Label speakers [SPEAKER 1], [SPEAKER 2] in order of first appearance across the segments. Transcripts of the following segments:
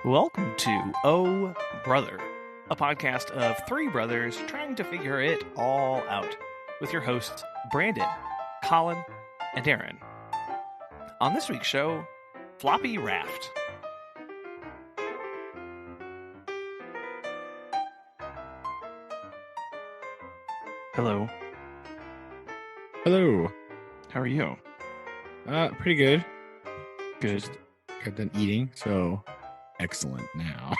[SPEAKER 1] Welcome to Oh Brother, a podcast of three brothers trying to figure it all out, with your hosts Brandon, Collin, and Aaron. On this week's show, Floppy Raft. Hello.
[SPEAKER 2] Hello.
[SPEAKER 1] How are you?
[SPEAKER 2] Pretty good.
[SPEAKER 1] Good.
[SPEAKER 2] Just got done eating, so excellent now.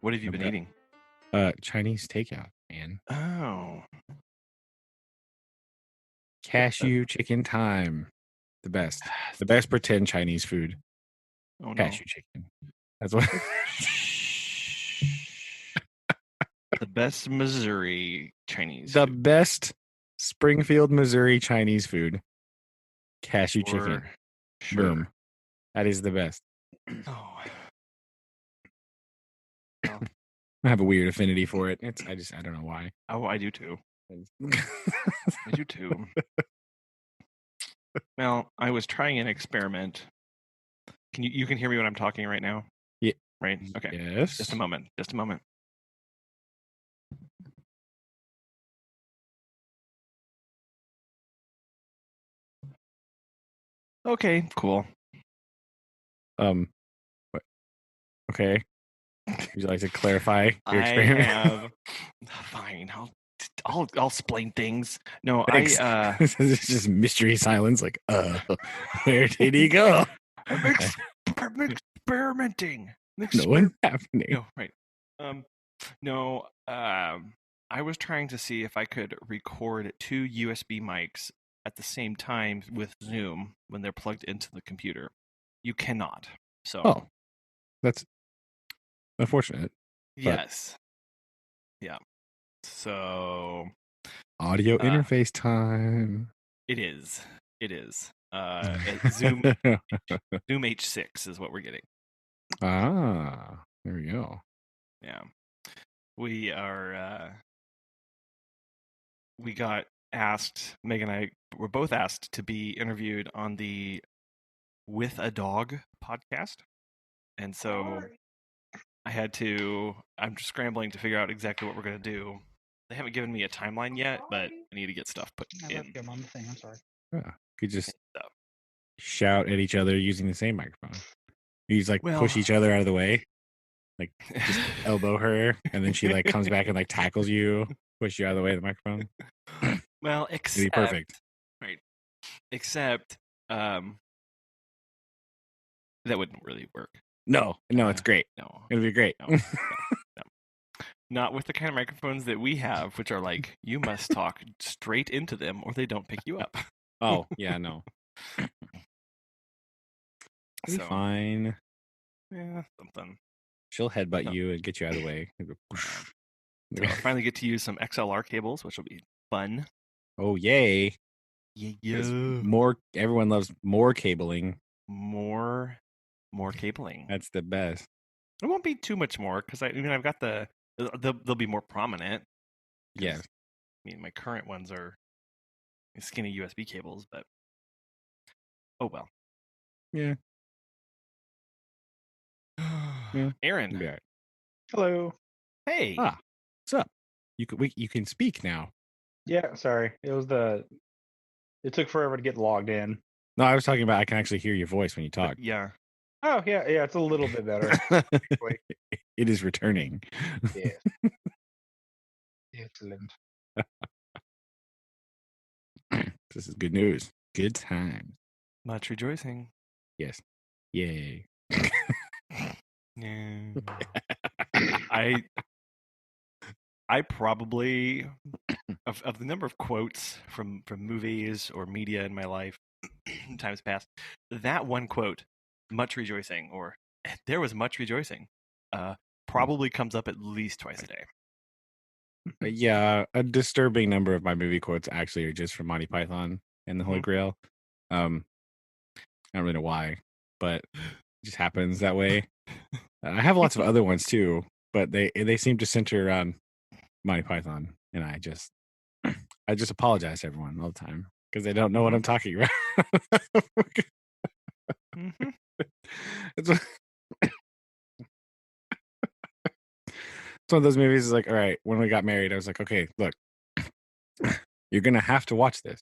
[SPEAKER 1] What have you been eating?
[SPEAKER 2] Chinese takeout, man.
[SPEAKER 1] Oh.
[SPEAKER 2] Cashew chicken time. The best. The best pretend Chinese food.
[SPEAKER 1] Oh, no.
[SPEAKER 2] Cashew chicken. That's what.
[SPEAKER 1] The best Missouri Chinese
[SPEAKER 2] The
[SPEAKER 1] food.
[SPEAKER 2] best Springfield, Missouri Chinese food. Cashew chicken.
[SPEAKER 1] Sure.
[SPEAKER 2] Boom. That is the best.
[SPEAKER 1] Oh.
[SPEAKER 2] I have a weird affinity for it. I don't know why.
[SPEAKER 1] Oh, I do too. I do too. Well, I was trying an experiment. You can hear me when I'm talking right now?
[SPEAKER 2] Yeah.
[SPEAKER 1] Right? Okay.
[SPEAKER 2] Yes.
[SPEAKER 1] Just a moment. Okay, cool.
[SPEAKER 2] What? Okay. Would you like to clarify your experiment?
[SPEAKER 1] Fine. I'll explain things. No,
[SPEAKER 2] Thanks. It's just mystery silence. Like, where did he go?
[SPEAKER 1] I'm experimenting.
[SPEAKER 2] No one's happening.
[SPEAKER 1] No, right. I was trying to see if I could record two USB mics at the same time with Zoom when they're plugged into the computer. You cannot. So.
[SPEAKER 2] Oh, that's unfortunate.
[SPEAKER 1] Yes. Yeah. So.
[SPEAKER 2] Audio interface time.
[SPEAKER 1] It is. Zoom H6 is what we're getting.
[SPEAKER 2] Ah, there we go.
[SPEAKER 1] Yeah. We are. We got asked. Meg and I were both asked to be interviewed on the With a Dog podcast, and so I'm just scrambling to figure out exactly what we're going to do. They haven't given me a timeline yet, but I need to get stuff put in.
[SPEAKER 3] On the thing. I'm sorry.
[SPEAKER 2] Yeah, could just shout at each other using the same microphone. You just push each other out of the way, like just elbow her, and then she comes back and tackles you, push you out of the way of the microphone.
[SPEAKER 1] Well,
[SPEAKER 2] it'd be perfect,
[SPEAKER 1] right? Except that wouldn't really work.
[SPEAKER 2] No, it's great.
[SPEAKER 1] No,
[SPEAKER 2] it'll be great.
[SPEAKER 1] No. Not with the kind of microphones that we have, which are you must talk straight into them or they don't pick you up.
[SPEAKER 2] Oh, yeah, no. It'll be fine.
[SPEAKER 1] Yeah, something.
[SPEAKER 2] She'll headbutt you and get you out of the way.
[SPEAKER 1] I'll finally get to use some XLR cables, which will be fun.
[SPEAKER 2] Oh, yay.
[SPEAKER 1] Yeah.
[SPEAKER 2] Everyone loves more cabling.
[SPEAKER 1] More cabling.
[SPEAKER 2] That's the best.
[SPEAKER 1] It won't be too much more because I've got they'll be more prominent.
[SPEAKER 2] Yeah.
[SPEAKER 1] My current ones are skinny USB cables, but oh well.
[SPEAKER 2] Yeah.
[SPEAKER 1] Aaron.
[SPEAKER 2] Right.
[SPEAKER 3] Hello.
[SPEAKER 1] Hey.
[SPEAKER 2] What's up? You can speak now.
[SPEAKER 3] Yeah, sorry. It took forever to get logged in.
[SPEAKER 2] No, I was talking about I can actually hear your voice when you talk.
[SPEAKER 1] Yeah.
[SPEAKER 3] Oh, yeah, it's a little bit better.
[SPEAKER 2] It is returning.
[SPEAKER 3] Yes. Excellent.
[SPEAKER 2] This is good news. Good times.
[SPEAKER 1] Much rejoicing.
[SPEAKER 2] Yes. Yay.
[SPEAKER 1] Yeah. I probably of the number of quotes from movies or media in my life in times past, that one quote, much rejoicing, or there was much rejoicing, probably comes up at least twice a day.
[SPEAKER 2] Yeah, a disturbing number of my movie quotes actually are just from Monty Python and the Holy Grail. I don't really know why, but it just happens that way. I have lots of other ones too, but they seem to center around Monty Python, and I just apologize to everyone all the time. because they don't know what I'm talking about.
[SPEAKER 1] Mhm.
[SPEAKER 2] It's one it's one of those movies. Is like, all right, when we got married, I was like, okay, look, you're gonna have to watch this.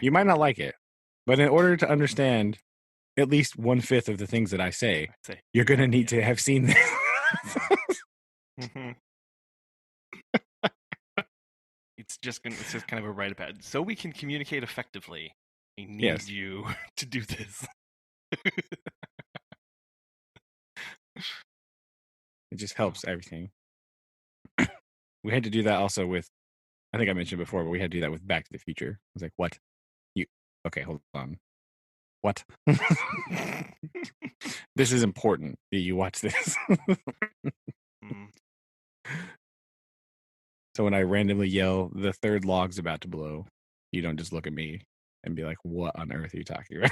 [SPEAKER 2] You might not like it, but in order to understand at least 1/5 of the things that I say,
[SPEAKER 1] Say,
[SPEAKER 2] you're gonna
[SPEAKER 1] yeah,
[SPEAKER 2] need to have seen this.
[SPEAKER 1] Mhm. It's just kind of a rite of passage. So we can communicate effectively. I need
[SPEAKER 2] Yes.
[SPEAKER 1] you to do this.
[SPEAKER 2] It just helps everything. We had to do that also with, I think I mentioned before, but we had to do that with Back to the Future. I was like, what? You okay, hold on. What? This is important that you watch this.
[SPEAKER 1] Mm.
[SPEAKER 2] So when I randomly yell, the third log's about to blow, you don't just look at me and be like, what on earth are you talking about?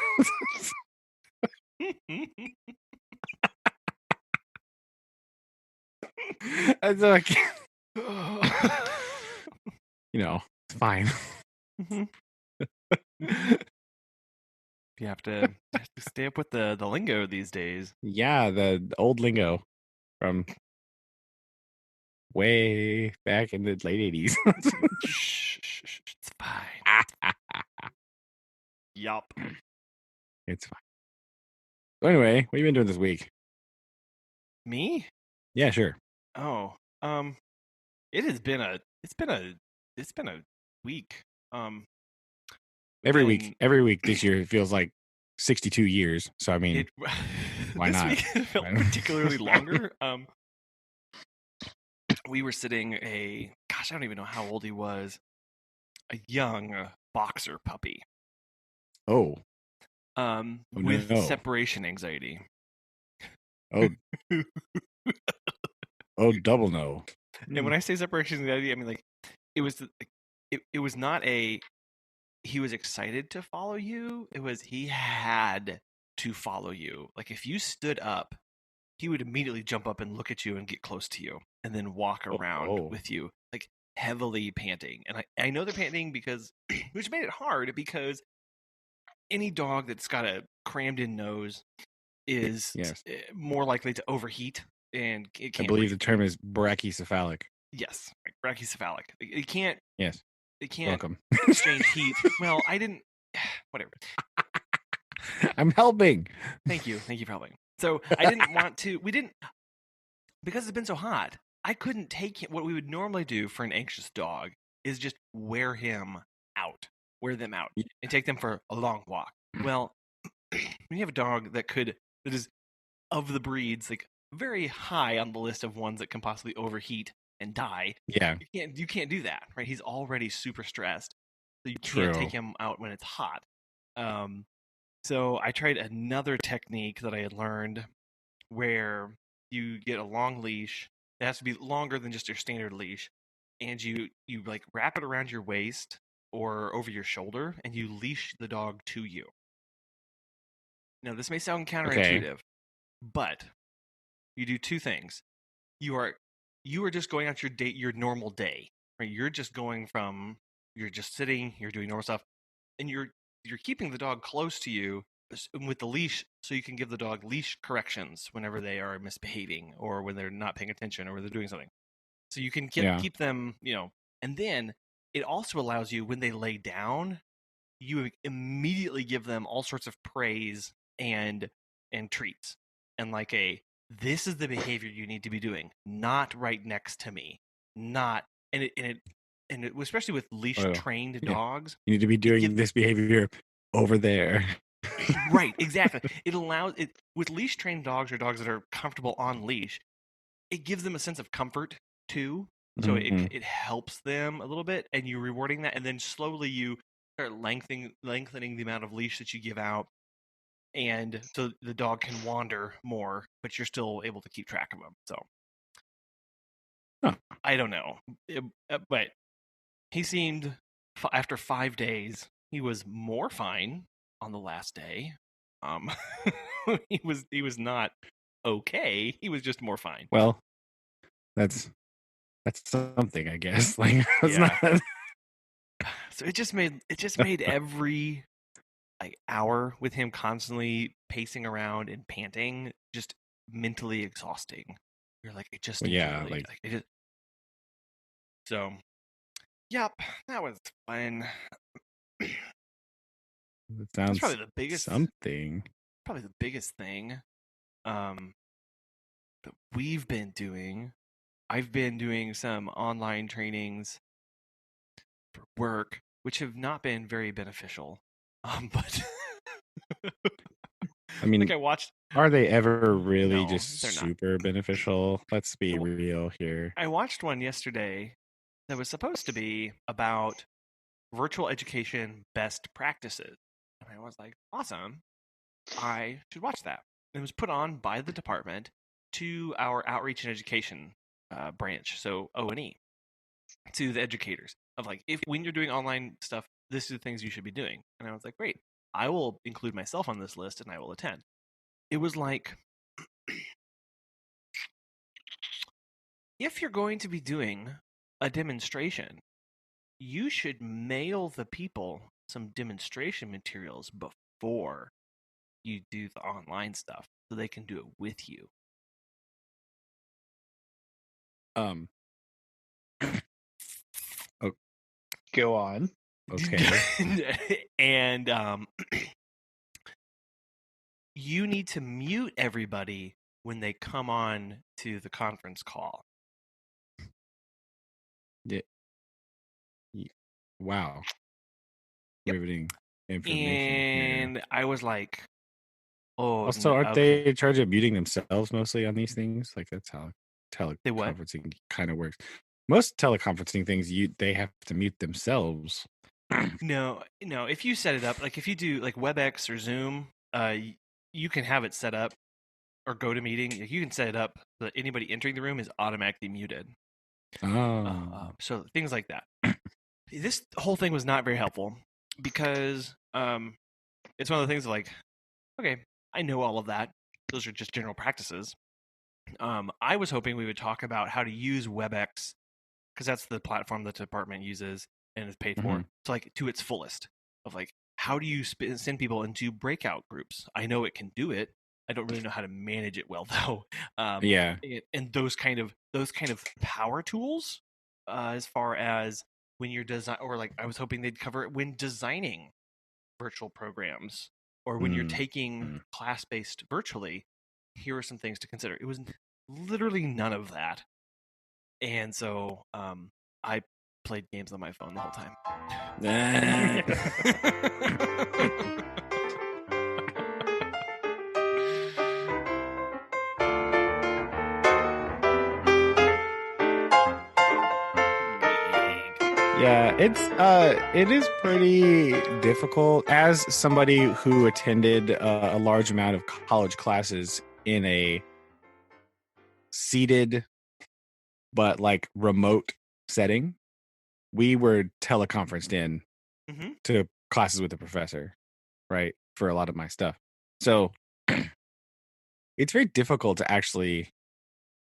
[SPEAKER 2] And so I can't, it's fine.
[SPEAKER 1] Mhm. You have to stay up with the lingo these days.
[SPEAKER 2] Yeah, the old lingo from way back in the late 80s.
[SPEAKER 1] Shh, it's fine. Yup.
[SPEAKER 2] It's fine. So anyway, what have you been doing this week?
[SPEAKER 1] Me?
[SPEAKER 2] Yeah, sure.
[SPEAKER 1] Oh, it has been a week.
[SPEAKER 2] Every
[SPEAKER 1] been-
[SPEAKER 2] week this year it feels like 62 years. So I mean, why
[SPEAKER 1] this
[SPEAKER 2] not?
[SPEAKER 1] week it felt
[SPEAKER 2] Why not?
[SPEAKER 1] particularly longer. We were sitting I don't even know how old he was, a young boxer puppy.
[SPEAKER 2] Oh,
[SPEAKER 1] with
[SPEAKER 2] no.
[SPEAKER 1] separation anxiety.
[SPEAKER 2] Oh, oh, double no.
[SPEAKER 1] And when I say separation anxiety, I mean like it was it was not he was excited to follow you. It was he had to follow you. Like if you stood up, he would immediately jump up and look at you and get close to you and then walk around with you, like heavily panting. And I know they're panting because which made it hard because any dog that's got a crammed in nose is
[SPEAKER 2] Yes.
[SPEAKER 1] more likely to overheat and it
[SPEAKER 2] I
[SPEAKER 1] can't
[SPEAKER 2] believe
[SPEAKER 1] breathe.
[SPEAKER 2] the term is brachycephalic.
[SPEAKER 1] Yes, brachycephalic. It can't.
[SPEAKER 2] Yes.
[SPEAKER 1] It can't
[SPEAKER 2] Welcome.
[SPEAKER 1] exchange heat. Well, I didn't. Whatever.
[SPEAKER 2] I'm helping.
[SPEAKER 1] Thank you for helping. So I didn't want to. We didn't because it's been so hot. I couldn't take him. What we would normally do for an anxious dog is just wear them out, and take them for a long walk. Well, when you have a dog that is of the breeds like very high on the list of ones that can possibly overheat and die.
[SPEAKER 2] Yeah.
[SPEAKER 1] You can't do that, right? He's already super stressed, so you
[SPEAKER 2] True.
[SPEAKER 1] can't take him out when it's hot. So I tried another technique that I had learned where you get a long leash. It has to be longer than just your standard leash, and you like wrap it around your waist or over your shoulder, and you leash the dog to you. Now this may sound counterintuitive, but you do two things. You are just going out your normal day, right? You're just going from you're just sitting, you're doing normal stuff, and you're keeping the dog close to you with the leash so you can give the dog leash corrections whenever they are misbehaving or when they're not paying attention or when they're doing something. So you can keep them, and then it also allows you when they lay down, you immediately give them all sorts of praise and treats and like this is the behavior you need to be doing, not right next to me, not and it especially with leash trained dogs,
[SPEAKER 2] you need to be doing this behavior over there.
[SPEAKER 1] Right, exactly. It allows it with leash trained dogs or dogs that are comfortable on leash. It gives them a sense of comfort too. So it helps them a little bit, and you're rewarding that, and then slowly you start lengthening the amount of leash that you give out, and so the dog can wander more, but you're still able to keep track of them. So I don't know, but he seemed after 5 days he was more fine on the last day. He was not okay. He was just more fine.
[SPEAKER 2] Well, that's something, I guess. Like, it's
[SPEAKER 1] Yeah.
[SPEAKER 2] not.
[SPEAKER 1] So it just made every like hour with him constantly pacing around and panting just mentally exhausting. You're like, I just
[SPEAKER 2] Well,
[SPEAKER 1] need to
[SPEAKER 2] yeah,
[SPEAKER 1] really
[SPEAKER 2] like
[SPEAKER 1] it just, so yep, that was fun.
[SPEAKER 2] it
[SPEAKER 1] That's
[SPEAKER 2] sounds something.
[SPEAKER 1] probably the biggest thing um that we've been doing. I've been doing some online trainings for work, which have not been very beneficial. But
[SPEAKER 2] I mean,
[SPEAKER 1] like I watched
[SPEAKER 2] are they ever really
[SPEAKER 1] no,
[SPEAKER 2] just
[SPEAKER 1] they're not.
[SPEAKER 2] super beneficial? Let's be
[SPEAKER 1] So
[SPEAKER 2] real here.
[SPEAKER 1] I watched one yesterday that was supposed to be about virtual education best practices. And I was like, awesome. I should watch that. It was put on by the department to our outreach and education branch, so O&E, to the educators of like, if when you're doing online stuff, this is the things you should be doing. And I was like, great, I will include myself on this list and I will attend. It was like, if you're going to be doing a demonstration, you should mail the people some demonstration materials before you do the online stuff so they can do it with you.
[SPEAKER 2] Um.
[SPEAKER 3] Go on.
[SPEAKER 2] Okay.
[SPEAKER 1] And you need to mute everybody when they come on to the conference call.
[SPEAKER 2] Yeah. Wow.
[SPEAKER 1] Yep.
[SPEAKER 2] Riveting information here.
[SPEAKER 1] And I was like, oh,
[SPEAKER 2] Also, aren't
[SPEAKER 1] okay.
[SPEAKER 2] they in charge of muting themselves mostly on these things? Like that's how
[SPEAKER 1] They what?
[SPEAKER 2] teleconferencing kind of works. Most teleconferencing things, they have to mute themselves.
[SPEAKER 1] No. If you set it up, like if you do like WebEx or Zoom, you can have it set up, or GoToMeeting. You can set it up so that anybody entering the room is automatically muted.
[SPEAKER 2] Oh.
[SPEAKER 1] So things like that. This whole thing was not very helpful because it's one of the things like, okay, I know all of that. Those are just general practices. I was hoping we would talk about how to use WebEx because that's the platform that the department uses and is paid for.
[SPEAKER 2] Mhm.
[SPEAKER 1] So like to its fullest of like, how do you send people into breakout groups? I know it can do it. I don't really know how to manage it well though.
[SPEAKER 2] Yeah.
[SPEAKER 1] And those kind of power tools, as far as when you're design, or like I was hoping they'd cover it when designing virtual programs, or when you're taking class based virtually. Here are some things to consider. It was literally none of that, and so I played games on my phone the whole time.
[SPEAKER 2] Yeah, it is pretty difficult as somebody who attended a large amount of college classes in a seated but like remote setting. We were teleconferenced in
[SPEAKER 1] Mhm.
[SPEAKER 2] to classes with the professor, right? For a lot of my stuff. So it's very difficult to actually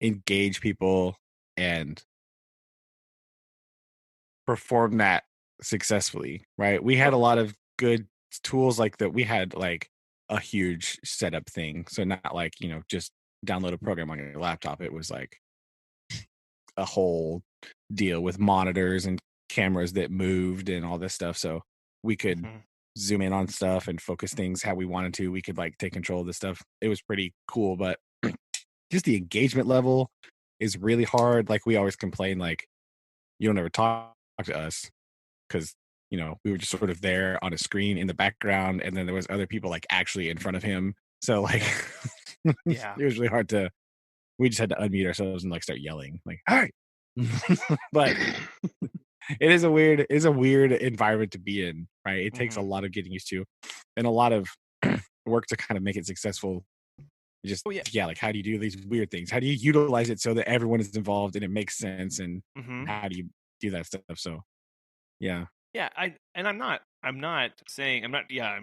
[SPEAKER 2] engage people and perform that successfully, right? We had a lot of good tools like that. We had like a huge setup thing. So not like, just download a program on your laptop. It was like a whole deal with monitors and cameras that moved and all this stuff. So we could
[SPEAKER 1] Mhm.
[SPEAKER 2] zoom in on stuff and focus things how we wanted to. We could like take control of this stuff. It was pretty cool, but just the engagement level is really hard. Like we always complain, like, you don't ever talk to us because we were just sort of there on a screen in the background, and then there was other people like actually in front of him. So like,
[SPEAKER 1] Yeah.
[SPEAKER 2] it was really hard to. We just had to unmute ourselves and like start yelling, like, "All right!" But it's a weird environment to be in, right? It takes a
[SPEAKER 1] Mhm.
[SPEAKER 2] lot of getting used to, and a lot of work to kind of make it successful. Just
[SPEAKER 1] Oh yeah.
[SPEAKER 2] yeah, like how do you do these weird things? How do you utilize it so that everyone is involved and it makes sense? And
[SPEAKER 1] Mhm.
[SPEAKER 2] how do you do that stuff? So yeah.
[SPEAKER 1] Yeah, I'm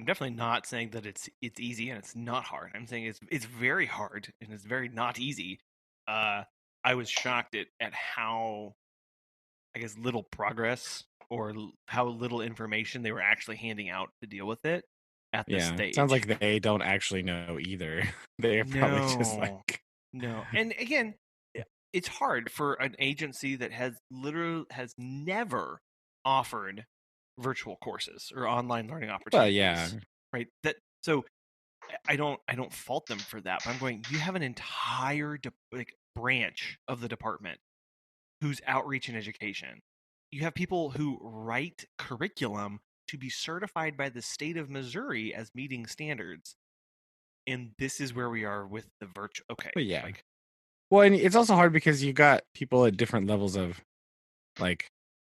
[SPEAKER 1] definitely not saying that it's easy and it's not hard. I'm saying it's very hard and it's very not easy. I was shocked at how, I guess, little progress or how little information they were actually handing out to deal with it at this
[SPEAKER 2] Yeah,
[SPEAKER 1] stage.
[SPEAKER 2] sounds like they don't actually know either. They're probably just like
[SPEAKER 1] no. And again, it's hard for an agency that has never offered virtual courses or online learning opportunities.
[SPEAKER 2] yeah.
[SPEAKER 1] Right. So I don't fault them for that, but I'm going, you have an entire branch of the department who's outreach and education. You have people who write curriculum to be certified by the state of Missouri as meeting standards. And this is where we are with the virtual. Okay.
[SPEAKER 2] But yeah. Well, and it's also hard because you got people at different levels of like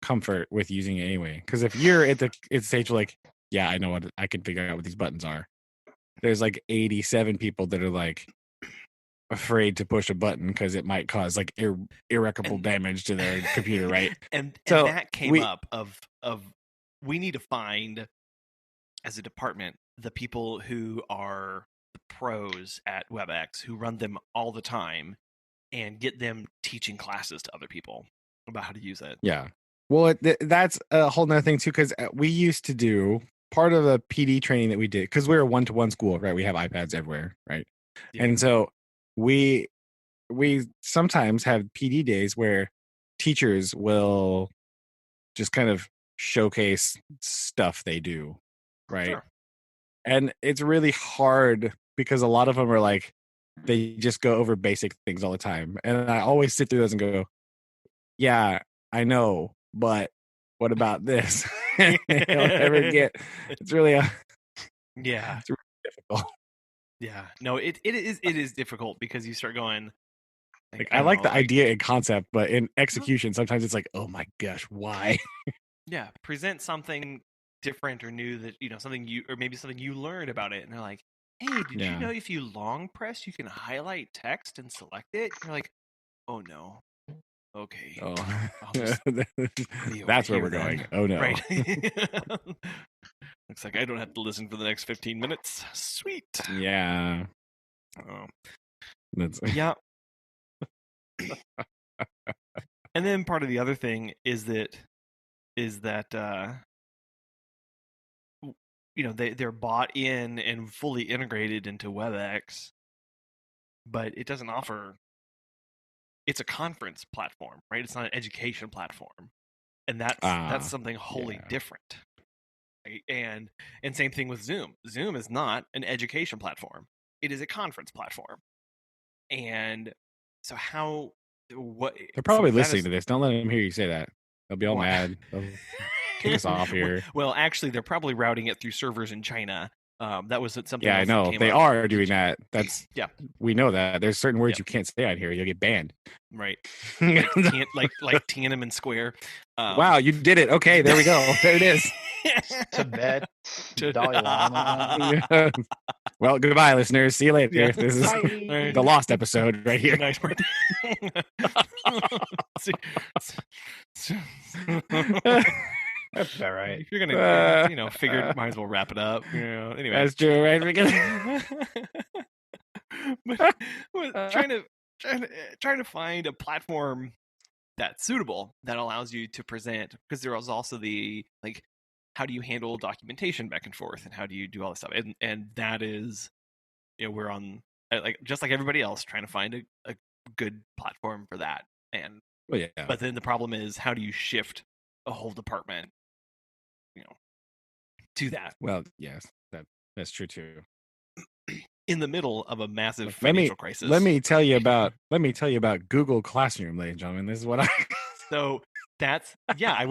[SPEAKER 2] comfort with using it anyway. Because if you're at the stage like, yeah, I know what I can figure out what these buttons are. There's like 87 people that are like afraid to push a button because it might cause like irreparable damage to their computer, right?
[SPEAKER 1] And that came up of we need to find as a department the people who are the pros at WebEx who run them all the time and get them teaching classes to other people about how to use it.
[SPEAKER 2] Yeah. Well, that's a whole nother thing too, because we used to do part of the PD training that we did because we're a one-to-one school, right? We have iPads everywhere, right? Yeah. And so we sometimes have PD days where teachers will just kind of showcase stuff they do, right? Sure. And it's really hard because a lot of them are like, they just go over basic things all the time. And I always sit through those and go, yeah, I know, but what about this? I don't ever get, it's really
[SPEAKER 1] yeah,
[SPEAKER 2] it's really difficult.
[SPEAKER 1] Yeah, no, it is difficult because you start going,
[SPEAKER 2] like I like the idea and concept, but in execution, sometimes it's like, oh my gosh, why?
[SPEAKER 1] Yeah, present something different or new that something maybe something you learned about it, and they're like, hey, did you know if you long press you can highlight text and select it? And you're like, oh no. Okay.
[SPEAKER 2] Oh,
[SPEAKER 1] that's
[SPEAKER 2] where we're going. Oh no.
[SPEAKER 1] Right. Looks like I don't have to listen for the next 15 minutes. Sweet.
[SPEAKER 2] Yeah.
[SPEAKER 1] Oh.
[SPEAKER 2] That's
[SPEAKER 1] yeah. And then part of the other thing is that they're bought in and fully integrated into WebEx, but it doesn't offer. It's a conference platform, right? It's not an education platform, and that's something wholly different. Right? And same thing with Zoom. Zoom is not an education platform; it is a conference platform. And so what?
[SPEAKER 2] They're probably listening to this. Don't let them hear you say that. They'll be all mad. They'll kick us off here.
[SPEAKER 1] Well, actually, they're probably routing it through servers in China. That was something.
[SPEAKER 2] Yeah, I know they are doing that. That's we know that. There's certain words you can't say on here. You'll get banned.
[SPEAKER 1] Right. like Tiananmen Square.
[SPEAKER 2] Wow, you did it. Okay, there we go. There it is.
[SPEAKER 3] Tibet. Dalai Lama.
[SPEAKER 2] Well, goodbye, listeners. See you later. Yeah. This is the lost episode right here.
[SPEAKER 1] Nice part.
[SPEAKER 3] That's all right.
[SPEAKER 1] If you're gonna, figure, might as well wrap it up. Anyway,
[SPEAKER 2] that's true, right?
[SPEAKER 1] but trying to find a platform that's suitable that allows you to present, because there is also the how do you handle documentation back and forth, and how do you do all this stuff, and that is, we're on just like everybody else trying to find a good platform for that, and but then the problem is, how do you shift a whole department to that?
[SPEAKER 2] Well, yes, that's true too.
[SPEAKER 1] In the middle of a massive financial crisis.
[SPEAKER 2] Let me tell you about Google Classroom, ladies and gentlemen. This is what
[SPEAKER 1] So that's I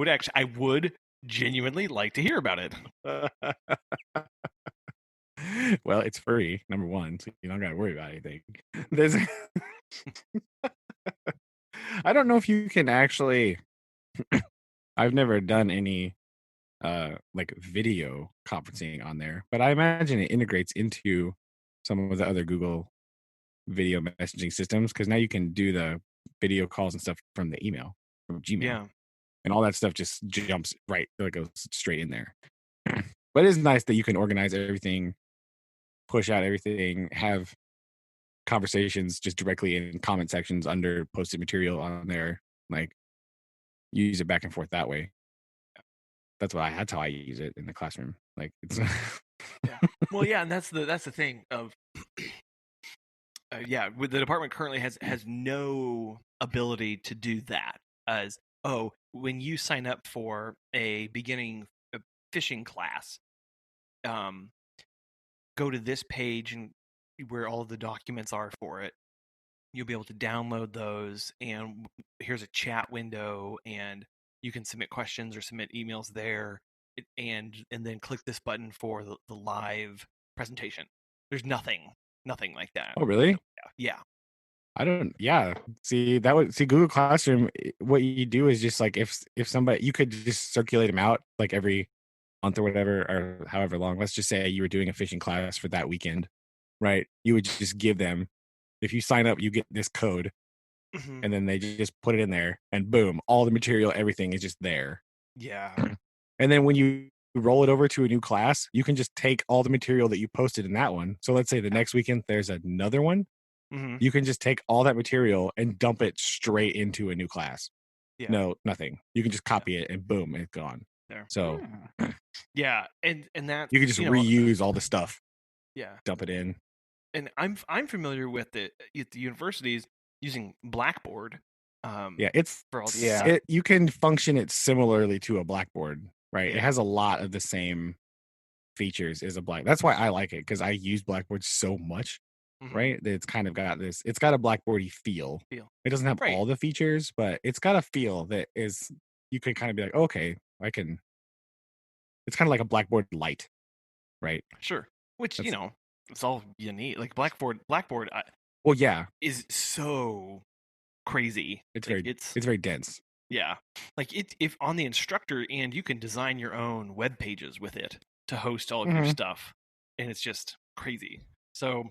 [SPEAKER 1] would genuinely like to hear about it.
[SPEAKER 2] Well, it's free, number one, so you don't got to worry about anything. I don't know if you can actually. I've never done any video conferencing on there, but I imagine it integrates into some of the other Google video messaging systems, because now you can do the video calls and stuff from the email, from Gmail, and all that stuff just jumps right, goes straight in there. But it is nice that you can organize everything, push out everything, have conversations just directly in comment sections under posted material on there, use it back and forth that way. that's how I use it in the classroom. Like it's
[SPEAKER 1] Yeah. Well, yeah, and that's the thing of with the department currently has no ability to do that. As when you sign up for a beginning fishing class, go to this page and where all the documents are for it. You'll be able to download those, and here's a chat window, and you can submit questions or submit emails there, and then click this button for the live presentation. There's nothing like that.
[SPEAKER 2] Oh, really?
[SPEAKER 1] Yeah.
[SPEAKER 2] I don't. Yeah. See, Google Classroom. What you do is just like if somebody, you could just circulate them out like every month or whatever, or however long. Let's just say you were doing a fishing class for that weekend, right? You would just give them. If you sign up, you get this code, and then they just put it in there, and boom, all the material, everything is just there.
[SPEAKER 1] Yeah.
[SPEAKER 2] And then when you roll it over to a new class, you can just take all the material that you posted in that one. So let's say the next weekend there's another one. You can just take all that material and dump it straight into a new class.
[SPEAKER 1] Yeah.
[SPEAKER 2] No, nothing. You can just copy it and boom, it's gone.
[SPEAKER 1] There.
[SPEAKER 2] So
[SPEAKER 1] yeah, and that
[SPEAKER 2] you can just reuse all the stuff.
[SPEAKER 1] Yeah.
[SPEAKER 2] Dump it in.
[SPEAKER 1] And I'm familiar with the universities using Blackboard.
[SPEAKER 2] Yeah, it's
[SPEAKER 1] for all
[SPEAKER 2] you can function it similarly to a Blackboard, right?
[SPEAKER 1] Yeah.
[SPEAKER 2] It has a lot of the same features as a That's why I like it, because I use Blackboard so much, right? That it's kind of got this. It's got a Blackboardy feel. It doesn't have all the features, but it's got a feel that is. You can kind of be like, okay, I can. It's kind of like a Blackboard Lite, right?
[SPEAKER 1] Sure. Which it's all you need. Like Blackboard.
[SPEAKER 2] Well, yeah,
[SPEAKER 1] is so crazy.
[SPEAKER 2] It's very dense.
[SPEAKER 1] Yeah, like if on the instructor, and you can design your own web pages with it to host all of your stuff, and it's just crazy. So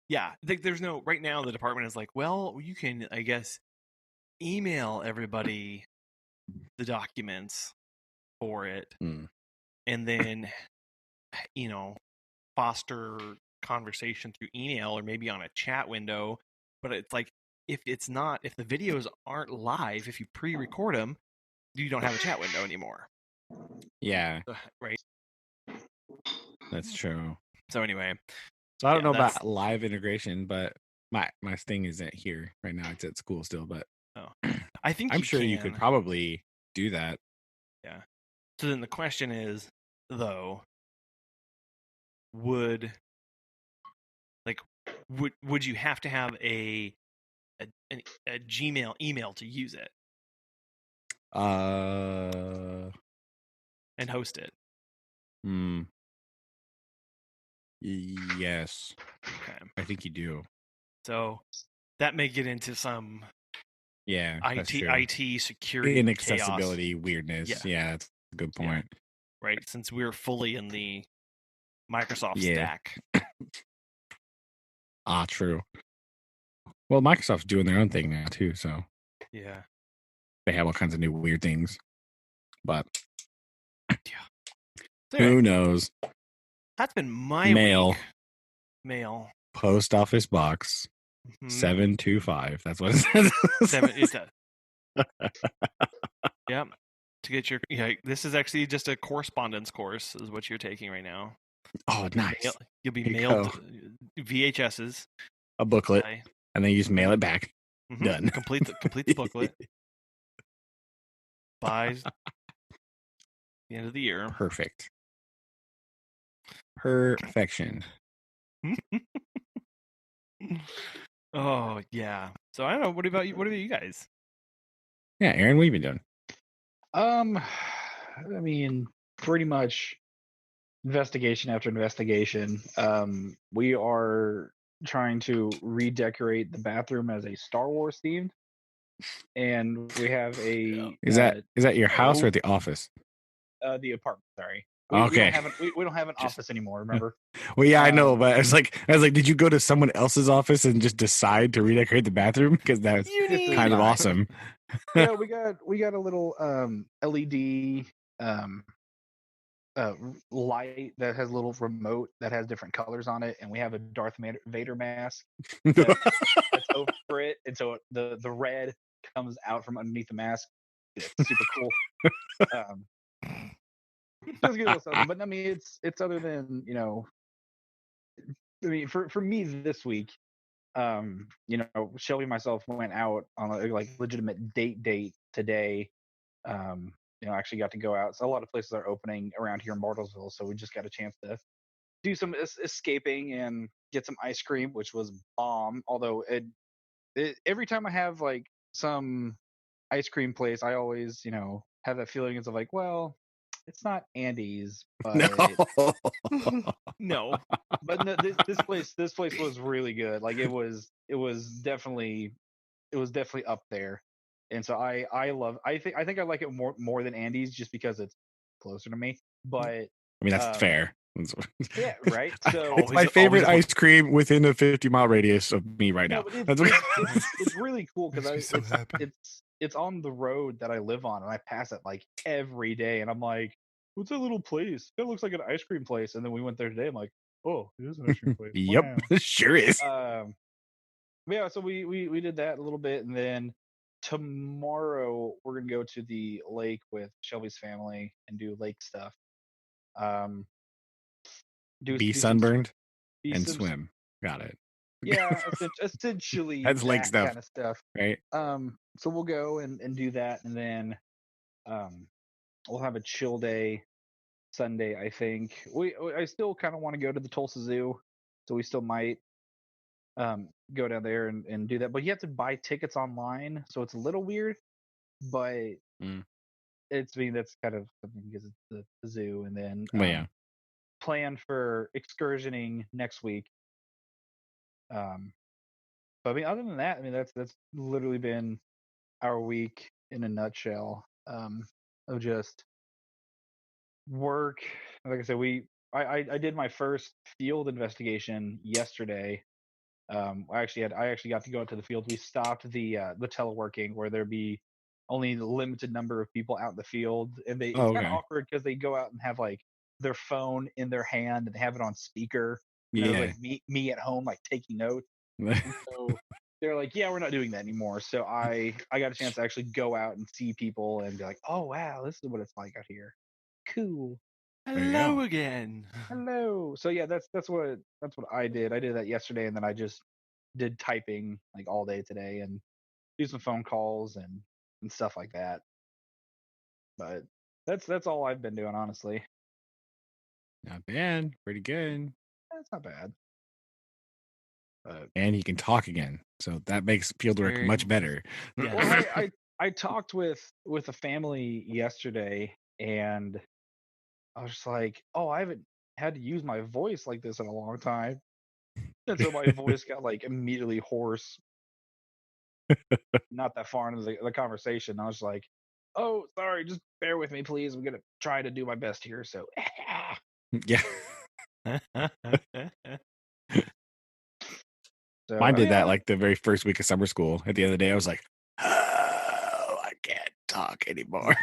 [SPEAKER 1] yeah, there's no right now. The department is like, well, you can, I guess, email everybody the documents for it, and then foster conversation through email or maybe on a chat window. But it's like if the videos aren't live, if you pre-record them, you don't have a chat window anymore.
[SPEAKER 2] Yeah,
[SPEAKER 1] right.
[SPEAKER 2] That's true.
[SPEAKER 1] So anyway,
[SPEAKER 2] so I don't know about live integration, but my thing isn't here right now. It's at school still, but
[SPEAKER 1] I think
[SPEAKER 2] I'm sure you could probably do that.
[SPEAKER 1] Yeah. So then the question is, though, would you have to have a Gmail email to use it? And host it.
[SPEAKER 2] Yes.
[SPEAKER 1] Okay.
[SPEAKER 2] I think you do.
[SPEAKER 1] So that may get into some IT security
[SPEAKER 2] inaccessibility
[SPEAKER 1] chaos.
[SPEAKER 2] Weirdness. Yeah, that's a good point.
[SPEAKER 1] Yeah. Right, since we're fully in the Microsoft stack.
[SPEAKER 2] True. Well, Microsoft's doing their own thing now too, so
[SPEAKER 1] yeah,
[SPEAKER 2] they have all kinds of new weird things. But
[SPEAKER 1] so
[SPEAKER 2] who knows?
[SPEAKER 1] That's been my
[SPEAKER 2] mail. Post office box 725. That's what it says.
[SPEAKER 1] Yep. To get your this is actually just a correspondence course is what you're taking right now.
[SPEAKER 2] Oh, nice.
[SPEAKER 1] You'll be mailed VHSs,
[SPEAKER 2] a booklet, and then you just mail it back. Done.
[SPEAKER 1] Complete the booklet by the end of the year.
[SPEAKER 2] Perfection.
[SPEAKER 1] Oh yeah. So I don't know. What about you guys?
[SPEAKER 2] Yeah, Aaron, what have you been doing?
[SPEAKER 3] I mean, pretty much investigation after investigation. We are trying to redecorate the bathroom as a Star Wars themed, and we have a.
[SPEAKER 2] Is that your house or at the office?
[SPEAKER 3] The apartment. Sorry.
[SPEAKER 2] Okay.
[SPEAKER 3] We don't have an office anymore. Remember?
[SPEAKER 2] Well, yeah, I know, but I was like, did you go to someone else's office and just decide to redecorate the bathroom? Because that's kind of awesome.
[SPEAKER 3] Yeah, we got a little LED light that has a little remote that has different colors on it, and we have a Darth Vader mask that's over it, and so the red comes out from underneath the mask. It's super cool. just get a little something. But I mean, it's other than I mean, for me this week, Shelby and myself went out on a like legitimate date today. Actually got to go out. So a lot of places are opening around here in Bartlesville, so we just got a chance to do some escaping and get some ice cream, which was bomb. Although every time I have like some ice cream place, I always have that feeling of like, well, it's not Andy's,
[SPEAKER 2] No.
[SPEAKER 1] No.
[SPEAKER 3] but no, this place was really good. Like it was definitely up there. And so I think I like it more than Andy's just because it's closer to me. But
[SPEAKER 2] I mean, that's fair.
[SPEAKER 3] yeah, right. So
[SPEAKER 2] it's my favorite ice cream within a 50-mile radius of me right now.
[SPEAKER 3] but it's really cool because
[SPEAKER 1] so happy.
[SPEAKER 3] it's on the road that I live on, and I pass it like every day, and I'm like, what's that little place? It looks like an ice cream place. And then we went there today. I'm like, oh, it is an ice cream place.
[SPEAKER 2] Yep,
[SPEAKER 3] Wow.
[SPEAKER 2] sure is.
[SPEAKER 3] Yeah, so we did that a little bit, and then tomorrow we're gonna go to the lake with Shelby's family and do lake stuff. Um,
[SPEAKER 2] Be
[SPEAKER 3] do some
[SPEAKER 2] sunburned
[SPEAKER 3] be
[SPEAKER 2] and
[SPEAKER 3] some
[SPEAKER 2] swim. Got it.
[SPEAKER 3] yeah, essentially
[SPEAKER 2] That's lake
[SPEAKER 3] that
[SPEAKER 2] stuff,
[SPEAKER 3] kind of stuff.
[SPEAKER 2] right?
[SPEAKER 3] So we'll go and do that, and then um, we'll have a chill day Sunday. I think I still kind of want to go to the Tulsa Zoo, so we still might go down there and do that. But you have to buy tickets online, so it's a little weird. But I mean, that's kind of something because it's the zoo, and then
[SPEAKER 2] But yeah,
[SPEAKER 3] plan for excursioning next week. But I mean, other than that, I mean, that's literally been our week in a nutshell. Of just work. Like I said, I did my first field investigation yesterday. I actually got to go out to the field. We stopped the teleworking where there'd be only a limited number of people out in the field, and it's kind of
[SPEAKER 2] okay.
[SPEAKER 3] awkward because they go out and have like their phone in their hand and have it on speaker, and it was
[SPEAKER 2] Yeah.
[SPEAKER 3] like me at home like taking notes. And so they're like, yeah, we're not doing that anymore. So I got a chance to actually go out and see people and be like, oh wow, this is what it's like out here. Cool.
[SPEAKER 1] Hello again.
[SPEAKER 3] Hello. So yeah, that's what I did. I did that yesterday, and then I just did typing like all day today and do some phone calls and stuff like that. But that's all I've been doing, honestly.
[SPEAKER 2] Not bad. Pretty good.
[SPEAKER 3] That's not bad. But
[SPEAKER 2] And he can talk again, so that makes fieldwork much better.
[SPEAKER 1] Yes.
[SPEAKER 3] well, I talked with a family yesterday, and I was just like, oh, I haven't had to use my voice like this in a long time. And so my voice got like immediately hoarse. Not that far into the conversation. I was like, oh, sorry, just bear with me, please. I'm gonna try to do my best here. So
[SPEAKER 2] Yeah.
[SPEAKER 3] so
[SPEAKER 2] Mine did that
[SPEAKER 3] yeah,
[SPEAKER 2] like the very first week of summer school. At the end of the day, I was like, oh, I can't talk anymore.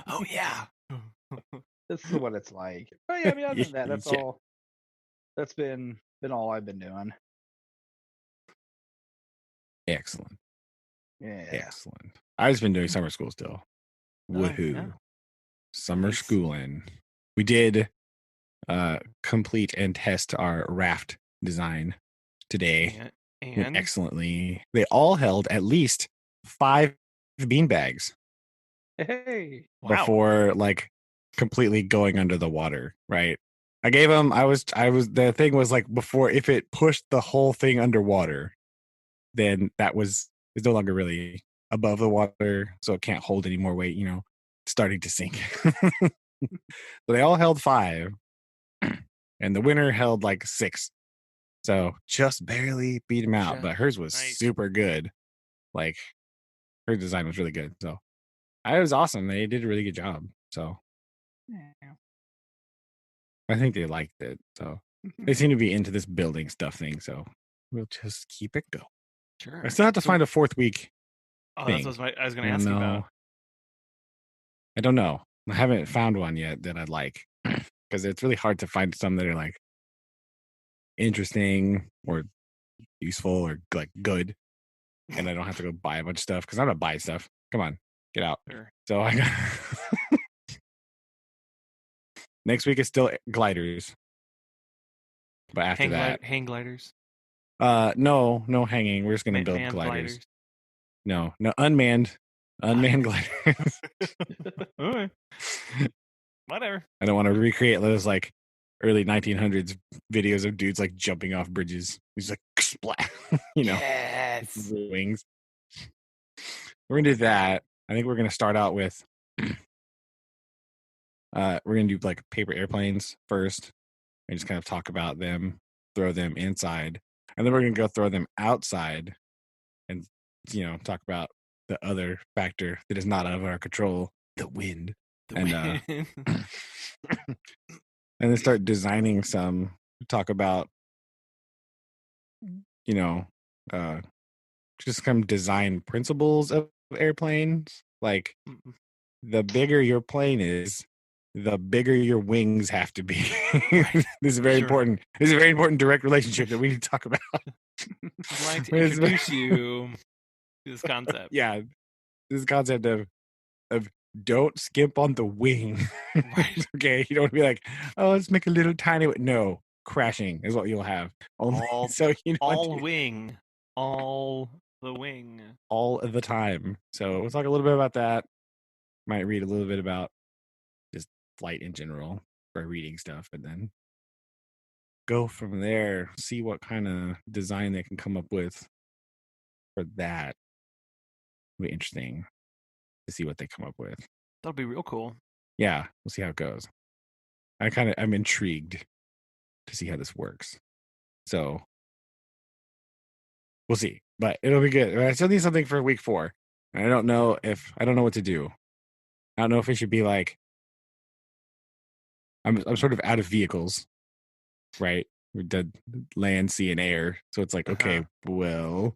[SPEAKER 1] Oh yeah.
[SPEAKER 3] this is what it's like. But yeah, I mean, other than that, that's
[SPEAKER 2] Yeah.
[SPEAKER 3] all. That's been all I've been doing.
[SPEAKER 2] Excellent.
[SPEAKER 3] Yeah.
[SPEAKER 2] Excellent. I've just been doing summer school still. Woohoo.
[SPEAKER 1] yeah.
[SPEAKER 2] Summer
[SPEAKER 1] Nice.
[SPEAKER 2] schooling. We did complete and test our raft design today.
[SPEAKER 1] And
[SPEAKER 2] Excellently. They all held at least 5 bean bags
[SPEAKER 3] Hey.
[SPEAKER 1] wow.
[SPEAKER 2] before like completely going under the water, right? I gave them the thing was like before if it pushed the whole thing underwater, then it's no longer really above the water, so it can't hold any more weight, starting to sink. So they all held 5 and the winner held like 6. So just barely beat him out, but hers was
[SPEAKER 1] Nice.
[SPEAKER 2] super good. Like her design was really good. So it was awesome. They did a really good job. So
[SPEAKER 3] Yeah.
[SPEAKER 2] I think they liked it. So they seem to be into this building stuff thing. So we'll just keep it going.
[SPEAKER 1] Sure.
[SPEAKER 2] I still have to find a 4th week.
[SPEAKER 1] Oh,
[SPEAKER 2] thing.
[SPEAKER 1] that's what I was going to ask you about.
[SPEAKER 2] I don't know. I haven't found one yet that I'd like because it's really hard to find some that are like interesting or useful or like good, and I don't have to go buy a bunch of stuff because I'm not buying stuff. Come on, get out.
[SPEAKER 1] Sure.
[SPEAKER 2] So I got Next week is still gliders. But after
[SPEAKER 1] hang gliders.
[SPEAKER 2] No hanging. We're just gonna build
[SPEAKER 1] Manned
[SPEAKER 2] gliders. No, unmanned gliders.
[SPEAKER 1] All right. Whatever.
[SPEAKER 2] I don't want to recreate those like early 1900s videos of dudes like jumping off bridges. He's like splat,
[SPEAKER 1] Yes.
[SPEAKER 2] wings. We're gonna do that. I think we're gonna start out with we're gonna do like paper airplanes first and just kind of talk about them, throw them inside, and then we're gonna go throw them outside and talk about the other factor that is not out of our control, the wind. And then start designing some, talk about just kind of design principles of airplanes. Like the bigger your plane is, the bigger your wings have to be. This is very important. This is a very important direct relationship that we need to talk about.
[SPEAKER 1] I'd like to introduce you to this concept.
[SPEAKER 2] Yeah, this concept of don't skimp on the wing.
[SPEAKER 1] Right.
[SPEAKER 2] Okay, you don't be like, oh, let's make a little tiny. No, crashing is what you'll have.
[SPEAKER 1] All
[SPEAKER 2] all
[SPEAKER 1] wing, all the wing,
[SPEAKER 2] all of the time. So we'll talk a little bit about that. Might read a little bit about just flight in general for reading stuff, and then go from there. See what kind of design they can come up with for that. It'll be interesting to see what they come up with.
[SPEAKER 1] That'll be real cool.
[SPEAKER 2] Yeah, we'll see how it goes. I'm intrigued to see how this works. So we'll see, but it'll be good. I still need something for week 4. I don't know what to do. I don't know if it should be like, I'm sort of out of vehicles, right? We did land, sea, and air. So it's like, okay, well,